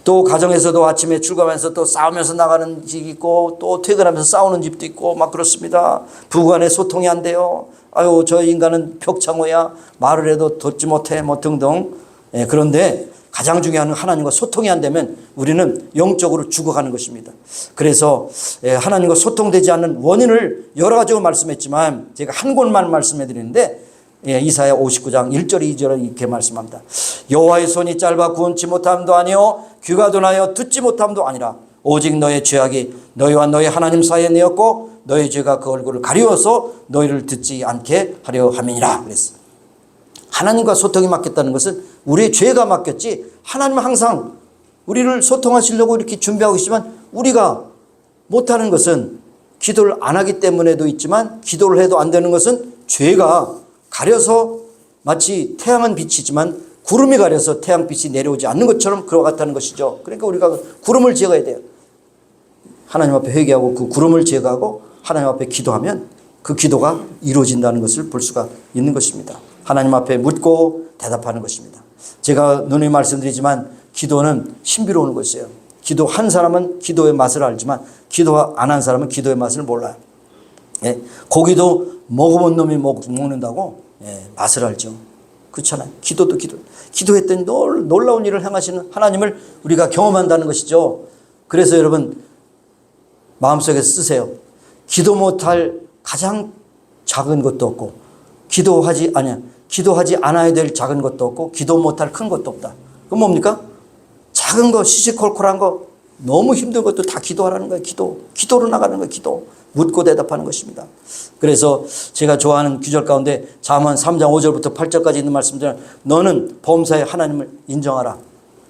또 가정에서도 아침에 출근하면서 또 싸우면서 나가는 집이 있고 또 퇴근하면서 싸우는 집도 있고 막 그렇습니다. 부부간에 소통이 안 돼요. 아유, 저 인간은 벽창호야. 말을 해도 듣지 못해. 뭐 등등. 예, 그런데 가장 중요한 하나님과 소통이 안 되면 우리는 영적으로 죽어가는 것입니다. 그래서 하나님과 소통되지 않는 원인을 여러 가지로 말씀했지만 제가 한 곳만 말씀해 드리는데 이사야 59장 1절 2절에 이렇게 말씀합니다. 여호와의 손이 짧아 구원치 못함도 아니요 귀가 둔하여 듣지 못함도 아니라 오직 너의 죄악이 너희와 너희 하나님 사이에 내었고 너희 죄가 그 얼굴을 가리워서 너희를 듣지 않게 하려 함이니라 그랬어요. 하나님과 소통이 막혔다는 것은 우리의 죄가 막혔지 하나님은 항상 우리를 소통하시려고 이렇게 준비하고 있지만 우리가 못하는 것은 기도를 안 하기 때문에도 있지만 기도를 해도 안 되는 것은 죄가 가려서 마치 태양은 비치지만 구름이 가려서 태양빛이 내려오지 않는 것처럼 그와 같다는 것이죠. 그러니까 우리가 구름을 제거해야 돼요. 하나님 앞에 회개하고 그 구름을 제거하고 하나님 앞에 기도하면 그 기도가 이루어진다는 것을 볼 수가 있는 것입니다. 하나님 앞에 묻고 대답하는 것입니다. 제가 누누이 말씀드리지만 기도는 신비로운 것이에요. 기도한 사람은 기도의 맛을 알지만 기도 안 한 사람은 기도의 맛을 몰라요. 예, 고기도 먹어본 놈이 먹는다고 맛을 알죠. 그렇잖아요. 기도도 기도했더니 놀라운 일을 행하시는 하나님을 우리가 경험한다는 것이죠. 그래서 여러분 마음속에 쓰세요. 기도 못할 가장 작은 것도 없고 기도하지 않아야 될 작은 것도 없고 기도 못할 큰 것도 없다. 그건 뭡니까? 작은 거 시시콜콜한 거 너무 힘든 것도 다 기도하라는 거예요. 기도로 나가는 거예요. 기도. 묻고 대답하는 것입니다. 그래서 제가 좋아하는 구절 가운데 잠언 3장 5절부터 8절까지 있는 말씀들, 너는 범사에 하나님을 인정하라.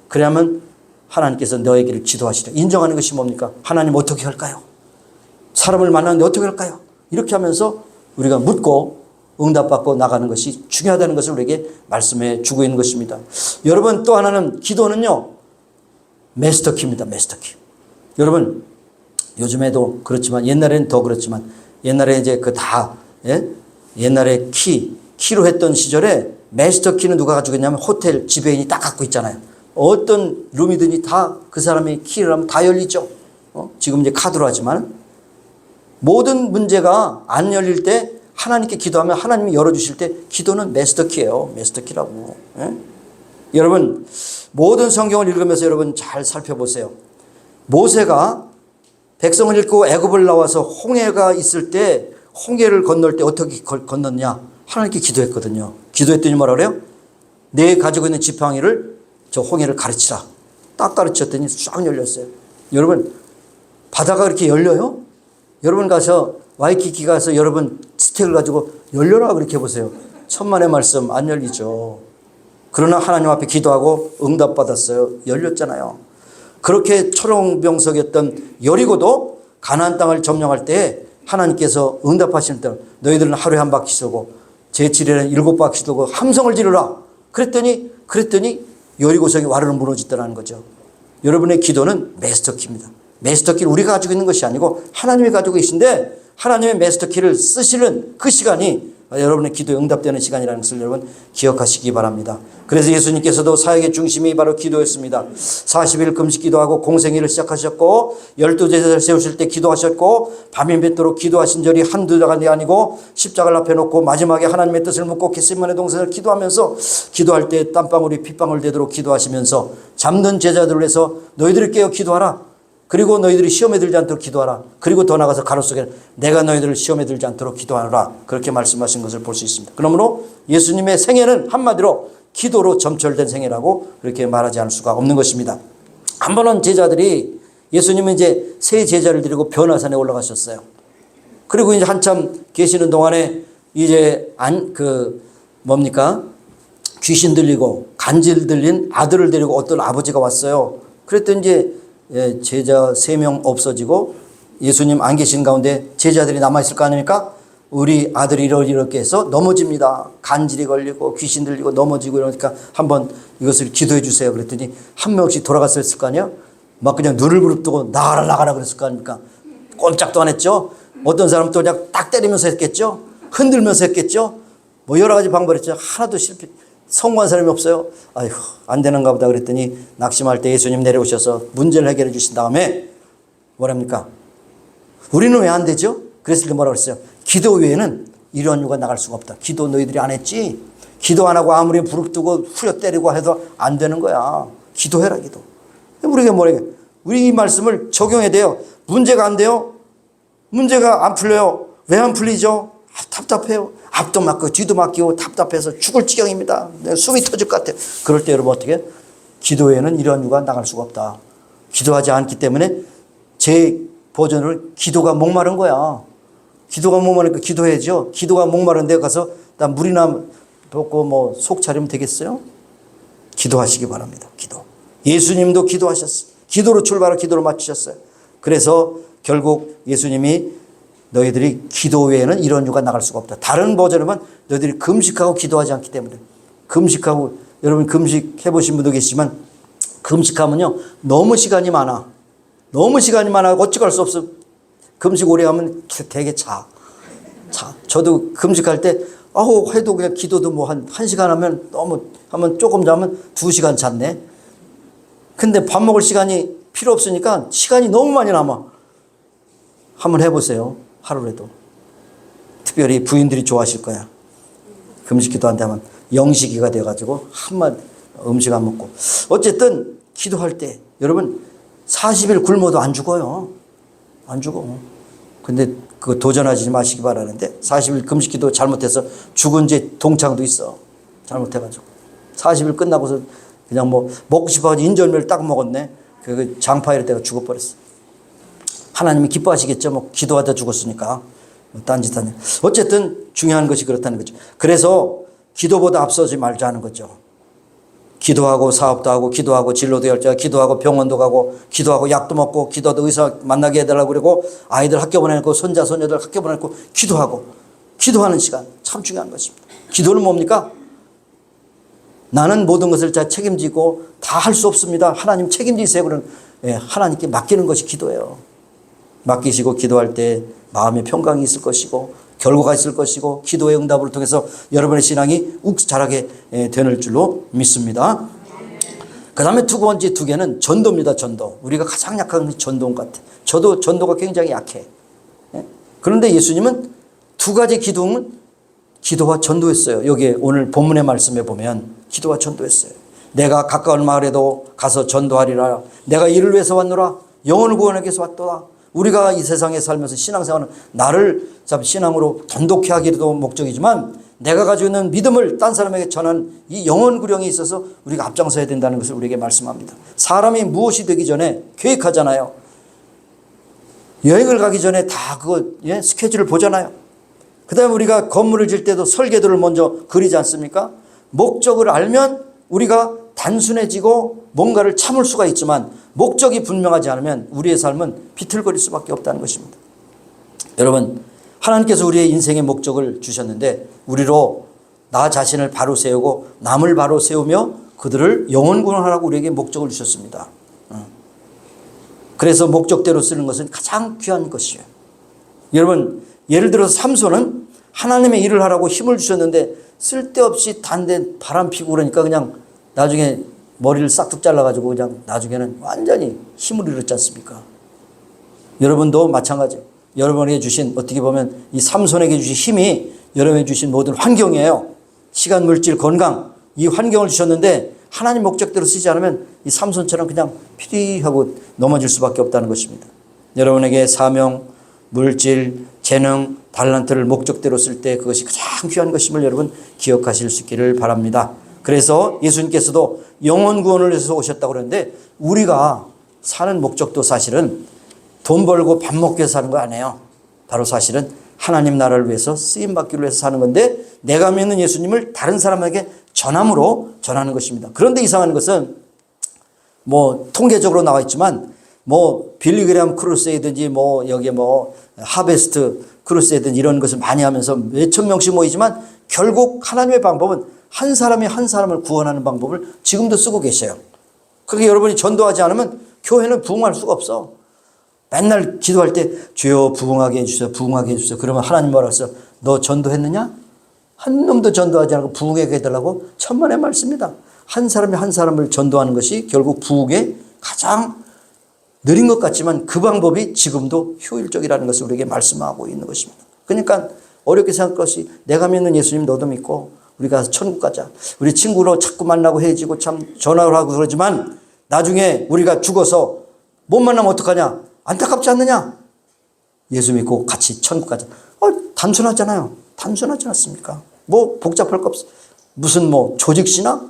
그러면 하나님께서 너에게를 지도하시라. 인정하는 것이 뭡니까? 하나님 어떻게 할까요? 사람을 만나는데 어떻게 할까요? 이렇게 하면서 우리가 묻고 응답받고 나가는 것이 중요하다는 것을 우리에게 말씀해 주고 있는 것입니다. 여러분, 또 하나는 기도는요, 마스터키입니다. 마스터키. 여러분, 요즘에도 그렇지만 옛날에는 더 그렇지만 옛날에 이제 옛날에 키로 했던 시절에 마스터키는 누가 가지고 있냐면 호텔 지배인이 딱 갖고 있잖아요. 어떤 룸이든지 다 그 사람이 키를 하면 다 열리죠. 지금 이제 카드로 하지만 모든 문제가 안 열릴 때 하나님께 기도하면 하나님이 열어주실 때 기도는 마스터키예요. 마스터키라고. 여러분, 모든 성경을 읽으면서 여러분 잘 살펴보세요. 모세가 백성을 읽고 애굽을 나와서 홍해가 있을 때 홍해를 건널 때 어떻게 건넜냐? 하나님께 기도했거든요. 기도했더니 뭐라 그래요? 내 가지고 있는 지팡이를 저 홍해를 가르치라. 딱 가르쳤더니 쫙 열렸어요. 여러분, 바다가 그렇게 열려요? 여러분 가서 와이키키 가서 여러분 스택을 가지고 열려라 그렇게 해보세요. 천만의 말씀 안 열리죠. 그러나 하나님 앞에 기도하고 응답받았어요. 열렸잖아요. 그렇게 초롱병석이었던 여리고도 가나안 땅을 점령할 때 하나님께서 응답하시는 때 너희들은 하루에 한 바퀴 쏘고 제7일에는 7바퀴 돌고 함성을 지르라. 그랬더니 여리고성이 와르르 무너졌다는 거죠. 여러분의 기도는 마스터키입니다. 마스터키를 우리가 가지고 있는 것이 아니고 하나님이 가지고 계신데 하나님의 마스터키를 쓰시는 그 시간이 여러분의 기도에 응답되는 시간이라는 것을 여러분 기억하시기 바랍니다. 그래서 예수님께서도 사역의 중심이 바로 기도였습니다. 40일 금식 기도하고 공생일을 시작하셨고 12제자를 세우실 때 기도하셨고 밤이 뱉도록 기도하신 절이 한두 자가 아니고 십자가를 앞에 놓고 마지막에 하나님의 뜻을 묻고 겟세마네 동산을 기도하면서 기도할 때 땀방울이 핏방울 되도록 기도하시면서 잠든 제자들을 위해서 너희들을 깨어 기도하라. 그리고 너희들이 시험에 들지 않도록 기도하라. 그리고 더 나가서 가로 속에 내가 너희들을 시험에 들지 않도록 기도하라. 그렇게 말씀하신 것을 볼 수 있습니다. 그러므로 예수님의 생애는 한마디로 기도로 점철된 생애라고 그렇게 말하지 않을 수가 없는 것입니다. 한 번은 제자들이 예수님은 이제 세 제자를 데리고 변화산에 올라가셨어요. 그리고 이제 한참 계시는 동안에 이제 귀신 들리고 간질 들린 아들을 데리고 어떤 아버지가 왔어요. 그랬더니 이제 제자 3명 없어지고 예수님 안 계신 가운데 제자들이 남아있을 거 아닙니까? 우리 아들이 이렇게 해서 넘어집니다. 간질이 걸리고 귀신 들리고 넘어지고 이러니까 한번 이것을 기도해 주세요. 그랬더니 한 명씩 돌아갔을 거 아니에요? 막 그냥 눈을 부릅뜨고 나가라 그랬을 거 아닙니까? 꼼짝도 안 했죠. 어떤 사람은 또 그냥 딱 때리면서 했겠죠. 흔들면서 했겠죠. 뭐 여러 가지 방법을 했죠. 하나도 성공한 사람이 없어요. 아휴, 안 되는가 보다 그랬더니 낙심할 때 예수님 내려오셔서 문제를 해결해 주신 다음에 뭐랍니까? 우리는 왜 안 되죠? 그랬을 때 뭐라고 그랬어요? 기도 외에는 이러한 이유가 나갈 수가 없다. 기도 너희들이 안 했지? 기도 안 하고 아무리 부릅뜨고 후려 때리고 해도 안 되는 거야. 기도해라, 기도. 우리가 뭐래? 우리 이 말씀을 적용해야 돼요. 문제가 안 돼요? 문제가 안 풀려요. 왜 안 풀리죠? 답답해요. 앞도 막고 뒤도 막히고 답답해서 죽을 지경입니다. 숨이 터질 것 같아요. 그럴 때 여러분 어떻게? 기도에는 이런 이유가 나갈 수가 없다. 기도하지 않기 때문에 제 버전을 기도가 목마른 거야. 기도가 목마르니까 기도해야죠. 기도가 목마른 데 가서 나 물이나 붓고 뭐 속 차리면 되겠어요? 기도하시기 바랍니다. 기도. 예수님도 기도하셨어요. 기도로 출발하고 기도로 마치셨어요. 그래서 결국 예수님이 너희들이 기도 외에는 이런 이유가 나갈 수가 없다. 다른 버전이면 너희들이 금식하고 기도하지 않기 때문에. 금식하고, 여러분 금식 해보신 분도 계시지만 금식하면요 너무 시간이 많아. 너무 시간이 많아 어찌할 수 없어. 금식 오래 하면 되게 자. 저도 금식할 때 해도 그냥 기도도 뭐 한 시간 하면 너무 하면 조금 자면 2시간 잤네. 근데 밥 먹을 시간이 필요 없으니까 시간이 너무 많이 남아. 한번 해보세요. 하루라도. 특별히 부인들이 좋아하실 거야. 금식기도 한데 하면 영식이가 돼가지고 한번 음식 안 먹고. 어쨌든 기도할 때 여러분 40일 굶어도 안 죽어요. 안 죽어. 근데 그거 도전하지 마시기 바라는데 40일 금식기도 잘못해서 죽은 지 동창도 있어. 잘못해가지고 40일 끝나고서 그냥 뭐 먹고 싶어가지고 인절미를 딱 먹었네. 그 장파일 때가 죽어버렸어. 하나님이 기뻐하시겠죠. 뭐 기도하다 죽었으니까. 딴짓 하냐. 어쨌든 중요한 것이 그렇다는 거죠. 그래서 기도보다 앞서지 말자는 거죠. 기도하고 사업도 하고 기도하고 진로도 열자 기도하고 병원도 가고 기도하고 약도 먹고 기도도 의사 만나게 해달라고 그러고 아이들 학교 보내고 손자 손녀들 학교 보내고 기도하고 기도하는 시간 참 중요한 것입니다. 기도는 뭡니까? 나는 모든 것을 다 책임지고 다 할 수 없습니다. 하나님 책임지세요. 그런 하나님께 맡기는 것이 기도예요. 맡기시고 기도할 때 마음의 평강이 있을 것이고 결과가 있을 것이고 기도의 응답을 통해서 여러분의 신앙이 자라게 되는 줄로 믿습니다. 그 다음에 두 개는 전도입니다. 전도. 우리가 가장 약한 것이 전도인 것 같아요. 저도 전도가 굉장히 약해. 그런데 예수님은 두 가지 기도는 기도와 전도했어요. 여기 오늘 본문의 말씀에 보면 기도와 전도했어요. 내가 가까운 마을에도 가서 전도하리라. 내가 이를 위해서 왔노라. 영혼을 구원하기 위해서 왔도다. 우리가 이 세상에 살면서 신앙생활은 나를 신앙으로 돈독히 하기도 목적이지만 내가 가지고 있는 믿음을 딴 사람에게 전하는 이 영혼 구령이 있어서 우리가 앞장서야 된다는 것을 우리에게 말씀합니다. 사람이 무엇이 되기 전에 계획하잖아요. 여행을 가기 전에 다 스케줄을 보잖아요. 그 다음에 우리가 건물을 질 때도 설계도를 먼저 그리지 않습니까? 목적을 알면 우리가 단순해지고 뭔가를 참을 수가 있지만 목적이 분명하지 않으면 우리의 삶은 비틀거릴 수밖에 없다는 것입니다. 여러분, 하나님께서 우리의 인생의 목적을 주셨는데 우리로 나 자신을 바로 세우고 남을 바로 세우며 그들을 영혼 구원하라고 우리에게 목적을 주셨습니다. 그래서 목적대로 쓰는 것은 가장 귀한 것이에요. 여러분, 예를 들어서 삼손은 하나님의 일을 하라고 힘을 주셨는데 쓸데없이 단데 바람 피고 그러니까 그냥 나중에 머리를 싹둑 잘라가지고 그냥 나중에는 완전히 힘을 잃었지 않습니까? 여러분도 마찬가지예요. 여러분에게 주신 어떻게 보면 이 삼손에게 주신 힘이 여러분에게 주신 모든 환경이에요. 시간, 물질, 건강 이 환경을 주셨는데 하나님 목적대로 쓰지 않으면 이 삼손처럼 그냥 피리하고 넘어질 수밖에 없다는 것입니다. 여러분에게 사명, 물질, 재능, 달란트를 목적대로 쓸 때 그것이 가장 귀한 것임을 여러분 기억하실 수 있기를 바랍니다. 그래서 예수님께서도 영혼 구원을 위해서 오셨다고 그러는데 우리가 사는 목적도 사실은 돈 벌고 밥 먹기 위해서 사는 거 아니에요. 바로 사실은 하나님 나라를 위해서 쓰임받기를 위해서 사는 건데 내가 믿는 예수님을 다른 사람에게 전함으로 전하는 것입니다. 그런데 이상한 것은 뭐 통계적으로 나와 있지만 뭐 빌리그램 크루세이든지 뭐 여기에 뭐 하베스트 크루세이든 이런 것을 많이 하면서 몇천 명씩 모이지만 결국 하나님의 방법은 한 사람이 한 사람을 구원하는 방법을 지금도 쓰고 계셔요. 그렇게 여러분이 전도하지 않으면 교회는 부흥할 수가 없어. 맨날 기도할 때 주여 부흥하게 해주세요. 부흥하게 해주세요. 그러면 하나님 뭐라고 했어? 너 전도했느냐? 한 놈도 전도하지 않고 부흥하게 해달라고 천만의 말씀입니다. 한 사람이 한 사람을 전도하는 것이 결국 부흥의 가장 느린 것 같지만 그 방법이 지금도 효율적이라는 것을 우리에게 말씀하고 있는 것입니다. 그러니까 어렵게 생각할 것이 내가 믿는 예수님 너도 믿고 우리 가서 천국 가자. 우리 친구로 자꾸 만나고 헤어지고 참 전화를 하고 그러지만 나중에 우리가 죽어서 못 만나면 어떡하냐? 안타깝지 않느냐? 예수 믿고 같이 천국 가자. 단순하잖아요. 단순하지 않습니까? 뭐 복잡할 거 없어. 무슨 뭐 조직신학,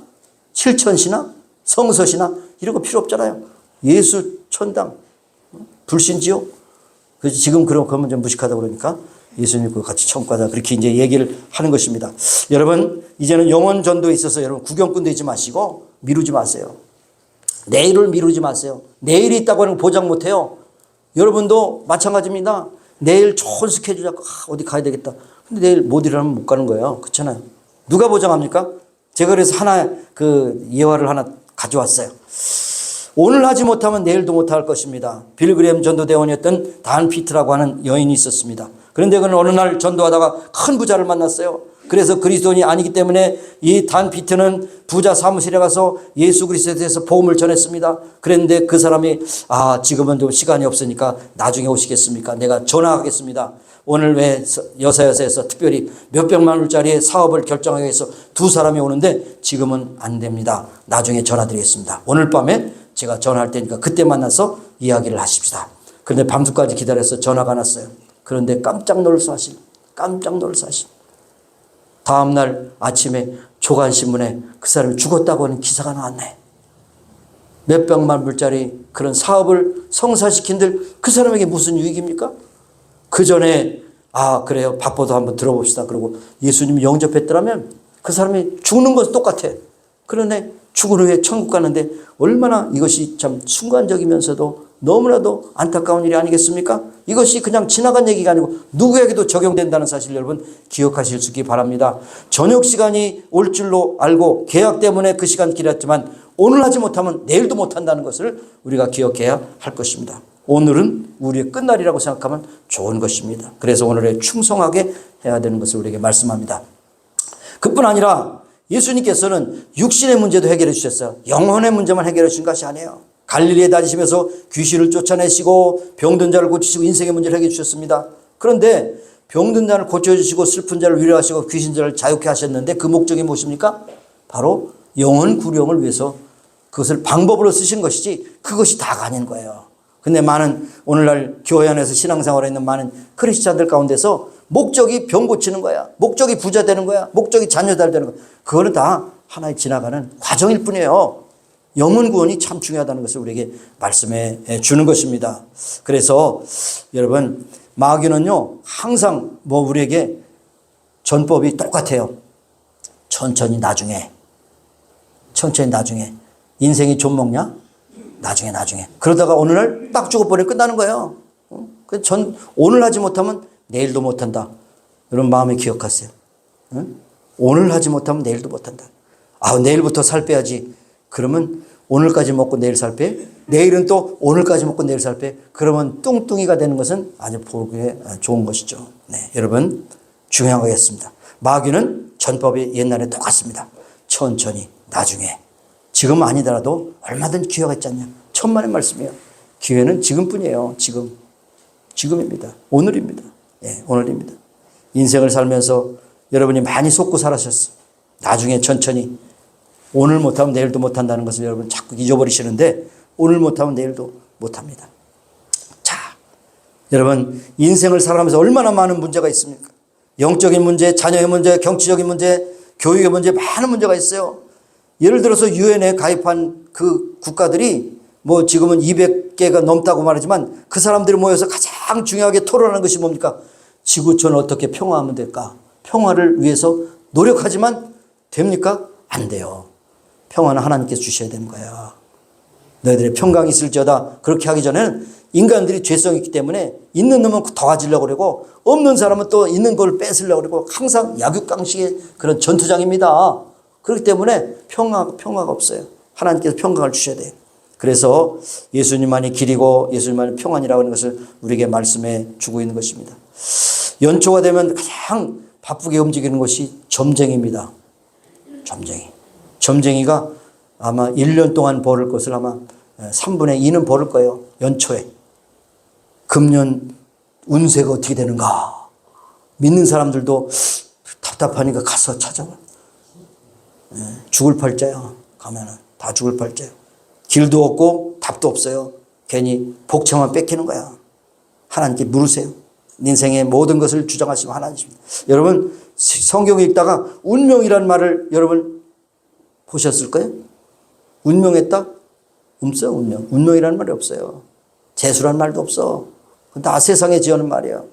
실천신학, 성서신학 이런 거 필요 없잖아요. 예수 천당, 불신지옥. 그래서 지금 그러면 좀 무식하다고 그러니까 예수 믿고 같이 천국 가자. 그렇게 이제 얘기를 하는 것입니다. 여러분, 이제는 영혼 전도에 있어서 여러분 구경꾼 되지 마시고 미루지 마세요. 내일을 미루지 마세요. 내일이 있다고 하는 거 보장 못 해요. 여러분도 마찬가지입니다. 내일 좋은 스케줄 잡고 어디 가야 되겠다. 근데 내일 못 일어나면 못 가는 거예요. 그렇잖아요. 누가 보장합니까? 제가 그래서 하나 그 예화를 하나 가져왔어요. 오늘 하지 못하면 내일도 못할 것입니다. 빌그램 전도대원이었던 단 피트라고 하는 여인이 있었습니다. 그런데 그는 어느 날 전도하다가 큰 부자를 만났어요. 그래서 그리스도인이 아니기 때문에 이 단 피터는 부자 사무실에 가서 예수 그리스도에 대해서 복음을 전했습니다. 그랬는데 그 사람이 지금은 좀 시간이 없으니까 나중에 오시겠습니까? 내가 전화하겠습니다. 오늘 왜 여사여사에서 특별히 몇백만 불짜리 사업을 결정하기 위해서 두 사람이 오는데 지금은 안 됩니다. 나중에 전화드리겠습니다. 오늘 밤에 제가 전화할 테니까 그때 만나서 이야기를 하십시다. 그런데 밤새까지 기다려서 전화가 났어요. 그런데 깜짝 놀라서 하신. 다음날 아침에 조간신문에 그 사람이 죽었다고 하는 기사가 나왔네. 몇백만 불짜리 그런 사업을 성사시킨들 그 사람에게 무슨 유익입니까? 그 전에 그래요. 바빠도 한번 들어봅시다. 그러고 예수님이 영접했더라면 그 사람이 죽는 것은 똑같아. 그런데 죽은 후에 천국 가는데 얼마나 이것이 참 순간적이면서도 너무나도 안타까운 일이 아니겠습니까? 이것이 그냥 지나간 얘기가 아니고 누구에게도 적용된다는 사실 여러분 기억하실 수 있기 바랍니다. 저녁 시간이 올 줄로 알고 계약 때문에 그 시간 기다렸지만 오늘 하지 못하면 내일도 못한다는 것을 우리가 기억해야 할 것입니다. 오늘은 우리의 끝날이라고 생각하면 좋은 것입니다. 그래서 오늘에 충성하게 해야 되는 것을 우리에게 말씀합니다. 그뿐 아니라 예수님께서는 육신의 문제도 해결해 주셨어요. 영혼의 문제만 해결해 주신 것이 아니에요. 갈릴리에 다니시면서 귀신을 쫓아내시고 병든 자를 고치시고 인생의 문제를 해결해 주셨습니다. 그런데 병든 자를 고쳐주시고 슬픈 자를 위로하시고 귀신 자를 자유케 하셨는데 그 목적이 무엇입니까? 바로 영혼 구령을 위해서 그것을 방법으로 쓰신 것이지 그것이 다가 아닌 거예요. 근데 많은 오늘날 교회 안에서 신앙생활에 있는 많은 크리스찬들 가운데서 목적이 병 고치는 거야. 목적이 부자 되는 거야. 목적이 자녀 잘 되는 거야. 그거는 다 하나의 지나가는 과정일 뿐이에요. 영혼 구원이 참 중요하다는 것을 우리에게 말씀해 주는 것입니다. 그래서 여러분 마귀는요 항상 우리에게 전법이 똑같아요. 천천히 나중에 인생이 좀 먹냐? 나중에 그러다가 어느 날 딱 죽어버리면 끝나는 거예요. 오늘 하지 못하면 내일도 못한다. 여러분 마음에 기억하세요. 오늘 하지 못하면 내일도 못한다. 내일부터 살 빼야지. 그러면 오늘까지 먹고 내일 살 빼. 내일은 또 오늘까지 먹고 내일 살 빼. 그러면 뚱뚱이가 되는 것은 아주 보기에 좋은 것이죠. 네, 여러분 중요한 거겠습니다. 마귀는 전법이 옛날에 똑같습니다. 천천히 나중에. 지금 아니더라도 얼마든지 기회가 있지 않냐. 천만의 말씀이에요. 기회는 지금뿐이에요. 지금입니다. 오늘입니다. 예, 오늘입니다. 인생을 살면서 여러분이 많이 속고 살아셨어요. 나중에 천천히. 오늘 못하면 내일도 못한다는 것을 여러분 자꾸 잊어버리시는데 오늘 못하면 내일도 못합니다. 자, 여러분 인생을 살아가면서 얼마나 많은 문제가 있습니까? 영적인 문제, 자녀의 문제, 정치적인 문제, 교육의 문제 많은 문제가 있어요. 예를 들어서 유엔에 가입한 그 국가들이 지금은 200개가 넘다고 말하지만 그 사람들이 모여서 가장 중요하게 토론하는 것이 뭡니까? 지구촌을 어떻게 평화하면 될까? 평화를 위해서 노력하지만 됩니까? 안 돼요. 평화는 하나님께서 주셔야 되는 거야. 너희들의 평강이 있을지어다. 그렇게 하기 전에는 인간들이 죄성이 있기 때문에 있는 놈은 더 가지려고 그러고 없는 사람은 또 있는 걸 뺏으려고 그러고 항상 약육강식의 그런 전투장입니다. 그렇기 때문에 평화가 없어요. 하나님께서 평강을 주셔야 돼요. 그래서 예수님만이 길이고 예수님만이 평안이라고 하는 것을 우리에게 말씀해 주고 있는 것입니다. 연초가 되면 가장 바쁘게 움직이는 것이 점쟁이입니다. 점쟁이가 아마 1년 동안 벌을 것을 아마 3분의 2는 벌을 거예요. 연초에. 금년 운세가 어떻게 되는가. 믿는 사람들도 답답하니까 가서 찾아봐. 죽을 팔자야. 가면은 다 죽을 팔자야. 길도 없고 답도 없어요. 괜히 복채만 뺏기는 거야. 하나님께 물으세요. 인생의 모든 것을 주장하시면 하나님입니다. 여러분 성경 읽다가 운명이라는 말을 여러분 보셨을 거예요? 운명했다? 없어요. 운명이라는 말이 없어요. 재수라는 말도 없어. 다 세상에 지어놓은 말이에요.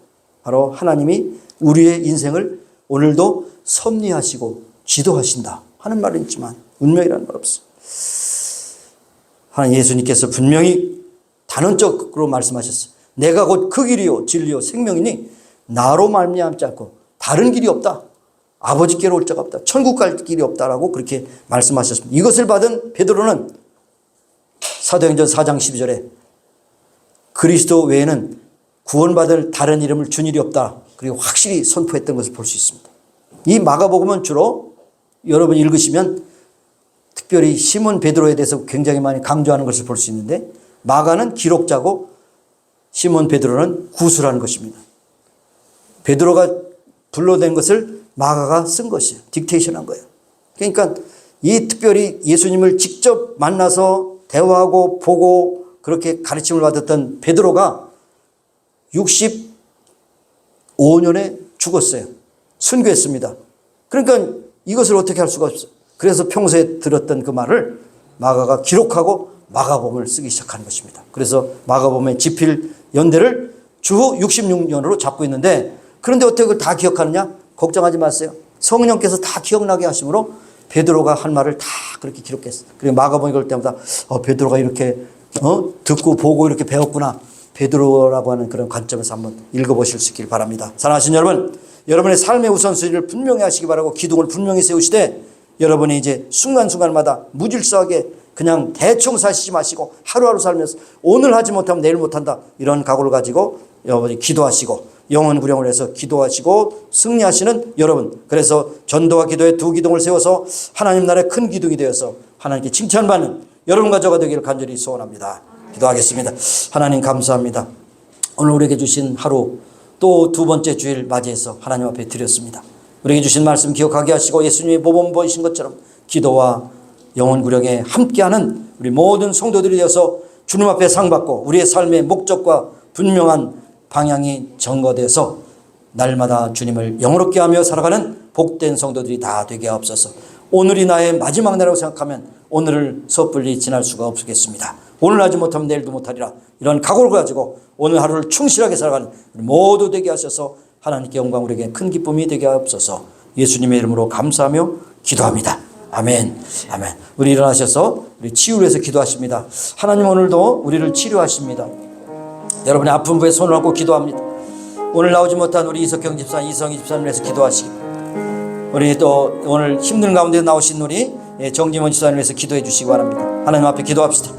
바로 하나님이 우리의 인생을 오늘도 섭리하시고 지도하신다 하는 말은 있지만 운명이라는 말 없어요. 하나님 예수님께서 분명히 단언적으로 말씀하셨어요. 내가 곧 그 길이요 진리요 생명이니 나로 말미암지 않고 다른 길이 없다. 아버지께로 올 자가 없다. 천국 갈 길이 없다라고 그렇게 말씀하셨습니다. 이것을 받은 베드로는 사도행전 4장 12절에 그리스도 외에는 구원받을 다른 이름을 준 일이 없다. 그리고 확실히 선포했던 것을 볼 수 있습니다. 이 마가복음은 주로 여러분이 읽으시면 특별히 시몬 베드로에 대해서 굉장히 많이 강조하는 것을 볼 수 있는데, 마가는 기록자고 시몬 베드로는 구술하는 것입니다. 베드로가 불러낸 것을 마가가 쓴 것이에요. 딕테이션한 거예요. 그러니까 이 특별히 예수님을 직접 만나서 대화하고 보고 그렇게 가르침을 받았던 베드로가 65년에 죽었어요. 순교했습니다. 그러니까 이것을 어떻게 할 수가 없어요. 그래서 평소에 들었던 그 말을 마가가 기록하고 마가복음을 쓰기 시작하는 것입니다. 그래서 마가복음의 지필 연대를 주후 66년으로 잡고 있는데, 그런데 어떻게 그걸 다 기억하느냐? 걱정하지 마세요. 성령께서 다 기억나게 하심으로 베드로가 한 말을 다 그렇게 기록했어요. 그리고 마가복음 읽을 때마다 베드로가 이렇게 듣고 보고 이렇게 배웠구나. 베드로라고 하는 그런 관점에서 한번 읽어보실 수 있길 바랍니다. 사랑하신 여러분, 여러분의 삶의 우선순위를 분명히 하시기 바라고 기둥을 분명히 세우시되, 여러분이 이제 순간순간마다 무질서하게 그냥 대충 사시지 마시고 하루하루 살면서 오늘 하지 못하면 내일 못한다, 이런 각오를 가지고 여러분이 기도하시고 영혼 구령을 해서 기도하시고 승리하시는 여러분, 그래서 전도와 기도의 두 기둥을 세워서 하나님 나라의 큰 기둥이 되어서 하나님께 칭찬받는 여러분과 저가 되기를 간절히 소원합니다. 기도하겠습니다. 하나님 감사합니다. 오늘 우리에게 주신 하루, 또 두 번째 주일 맞이해서 하나님 앞에 드렸습니다. 우리에게 주신 말씀 기억하게 하시고 예수님이 모범 보이신 것처럼 기도와 영혼 구령에 함께하는 우리 모든 성도들이 되어서 주님 앞에 상 받고 우리의 삶의 목적과 분명한 방향이 점거돼서 날마다 주님을 영원롭게 하며 살아가는 복된 성도들이 다 되게 하옵소서. 오늘이 나의 마지막 날이라고 생각하면 오늘을 섣불리 지날 수가 없겠습니다. 오늘 하지 못하면 내일도 못하리라, 이런 각오를 가지고 오늘 하루를 충실하게 살아가는 모두 되게 하셔서 하나님께 영광, 우리에게 큰 기쁨이 되게 하옵소서. 예수님의 이름으로 감사하며 기도합니다. 아멘. 아멘. 우리 일어나셔서 우리 치유를 위해서 기도하십니다. 하나님 오늘도 우리를 치료하십니다. 여러분의 아픈 부에 손을 얹고 기도합니다. 오늘 나오지 못한 우리 이석경 집사, 이성희 집사님을 위해서 기도하시기, 우리 또 오늘 힘든 가운데 나오신 우리 정지문 집사님을 위해서 기도해 주시기 바랍니다. 하나님 앞에 기도합시다.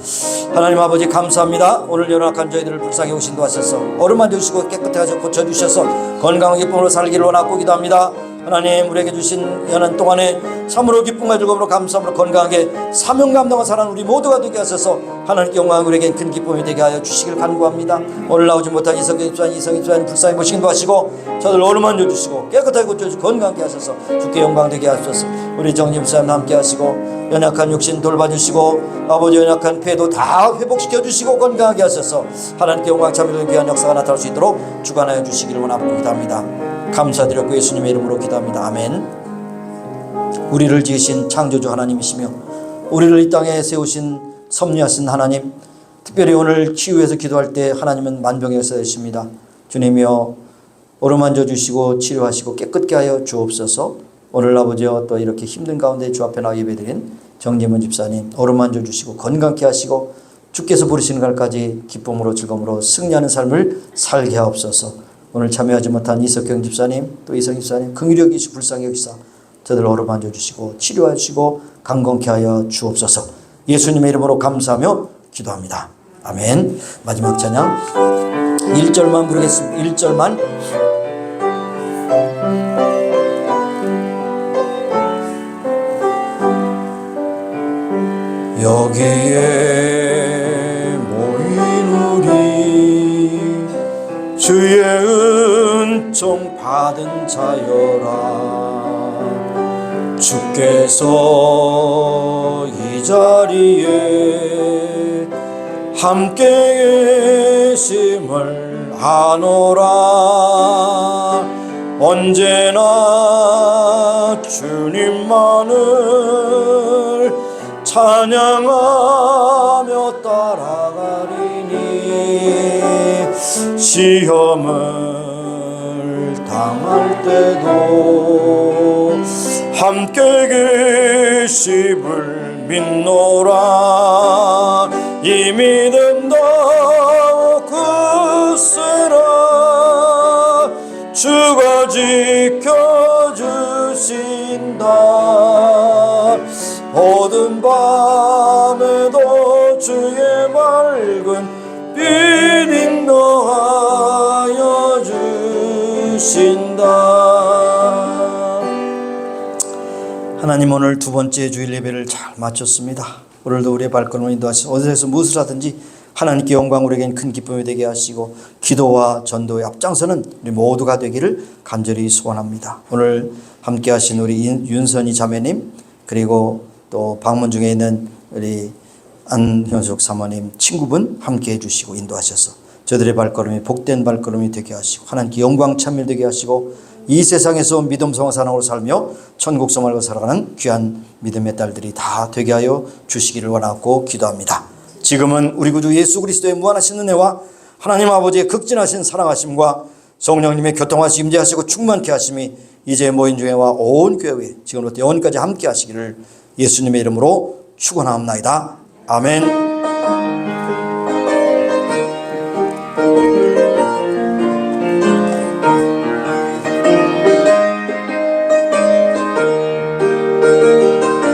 하나님 아버지 감사합니다. 오늘 연약한 저희들을 불쌍히 오신 도하셔서 어루만져 주시고 깨끗하게 하셔 고쳐주셔서 건강한 기쁨으로 살기를 원하고 기도합니다. 하나님 우리에게 주신 연한 동안에 참으로 기쁨과 즐거움으로 감사함으로 건강하게 사명 감당한 사람 우리 모두가 되게 하셔서 하나님께 영광, 우리에게 큰 기쁨이 되게 하여 주시기를 간구합니다. 오늘 나오지 못한 이성희 집사님 불쌍히 보시긴 도하시고 저들 어루만져 주시고 깨끗하게 고쳐주시고 건강하게 하셔서 주께 영광 되게 하셔서 우리 정지 집사님 함께 하시고 연약한 육신 돌봐주시고 아버지 연약한 폐도 다 회복시켜 주시고 건강하게 하셔서 하나님께 영광 참여되는 귀한 역사가 나타날 수 있도록 주관하여 주시기를 원하고 기도합니다. 감사드렸고 예수님의 이름으로 기도합니다. 아멘. 우리를 지으신 창조주 하나님이시며 우리를 이 땅에 세우신 섭리하신 하나님, 특별히 오늘 치유해서 기도할 때 하나님은 만병의 역사이십니다. 주님이여 어루만져 주시고 치료하시고 깨끗게 하여 주옵소서. 오늘 아버지여 또 이렇게 힘든 가운데 주 앞에 나와 예배드린 정지문 집사님 어루만져 주시고 건강케 하시고 주께서 부르시는 날까지 기쁨으로 즐거움으로 승리하는 삶을 살게 하옵소서. 오늘 참여하지 못한 이석경 집사님 또 이성 집사님 긍휼히 여기시고 불쌍히 여기사 저들 어루만져 주시고 치료해 주시고 강건케 하여 주옵소서. 예수님의 이름으로 감사하며 기도합니다. 아멘. 마지막 찬양 1절만 부르겠습니다. 1절만. 여기에 모인 우리 주의 은총 받은 자여라. 주께서 이 자리에 함께 계심을 아노라. 언제나 주님만을 찬양하며 따라가리니 시험을 당할 때도 함께 계심을 믿노라. 이 믿음 더욱 굳세라. 주가 지켜주신다. 어두운 밤에도 주의 맑은 빛 인도하여 주신다. 하나님, 오늘 두 번째 주일 예배를 잘 마쳤습니다. 오늘도 우리의 발걸음을 인도하시고 어디서 무엇을 하든지 하나님께 영광, 우리에겐 큰 기쁨이 되게 하시고 기도와 전도의 앞장서는 우리 모두가 되기를 간절히 소원합니다. 오늘 함께 하신 우리 윤선희 자매님, 그리고 또 방문 중에 있는 우리 안현숙 사모님 친구분 함께 해주시고 인도하셔서 저들의 발걸음이 복된 발걸음이 되게 하시고 하나님께 영광 찬미되게 하시고 이 세상에서 믿음성화 사랑으로 살며 천국 소망으로 살아가는 귀한 믿음의 딸들이 다 되게 하여 주시기를 원하고 기도합니다. 지금은 우리 구주 예수 그리스도의 무한하신 은혜와 하나님 아버지의 극진하신 사랑하심과 성령님의 교통하심 임재하시고 충만케 하심이 이제 모인 중에와 온 교회에 지금부터 영원까지 함께 하시기를 예수님의 이름으로 축원하옵나이다. 아멘.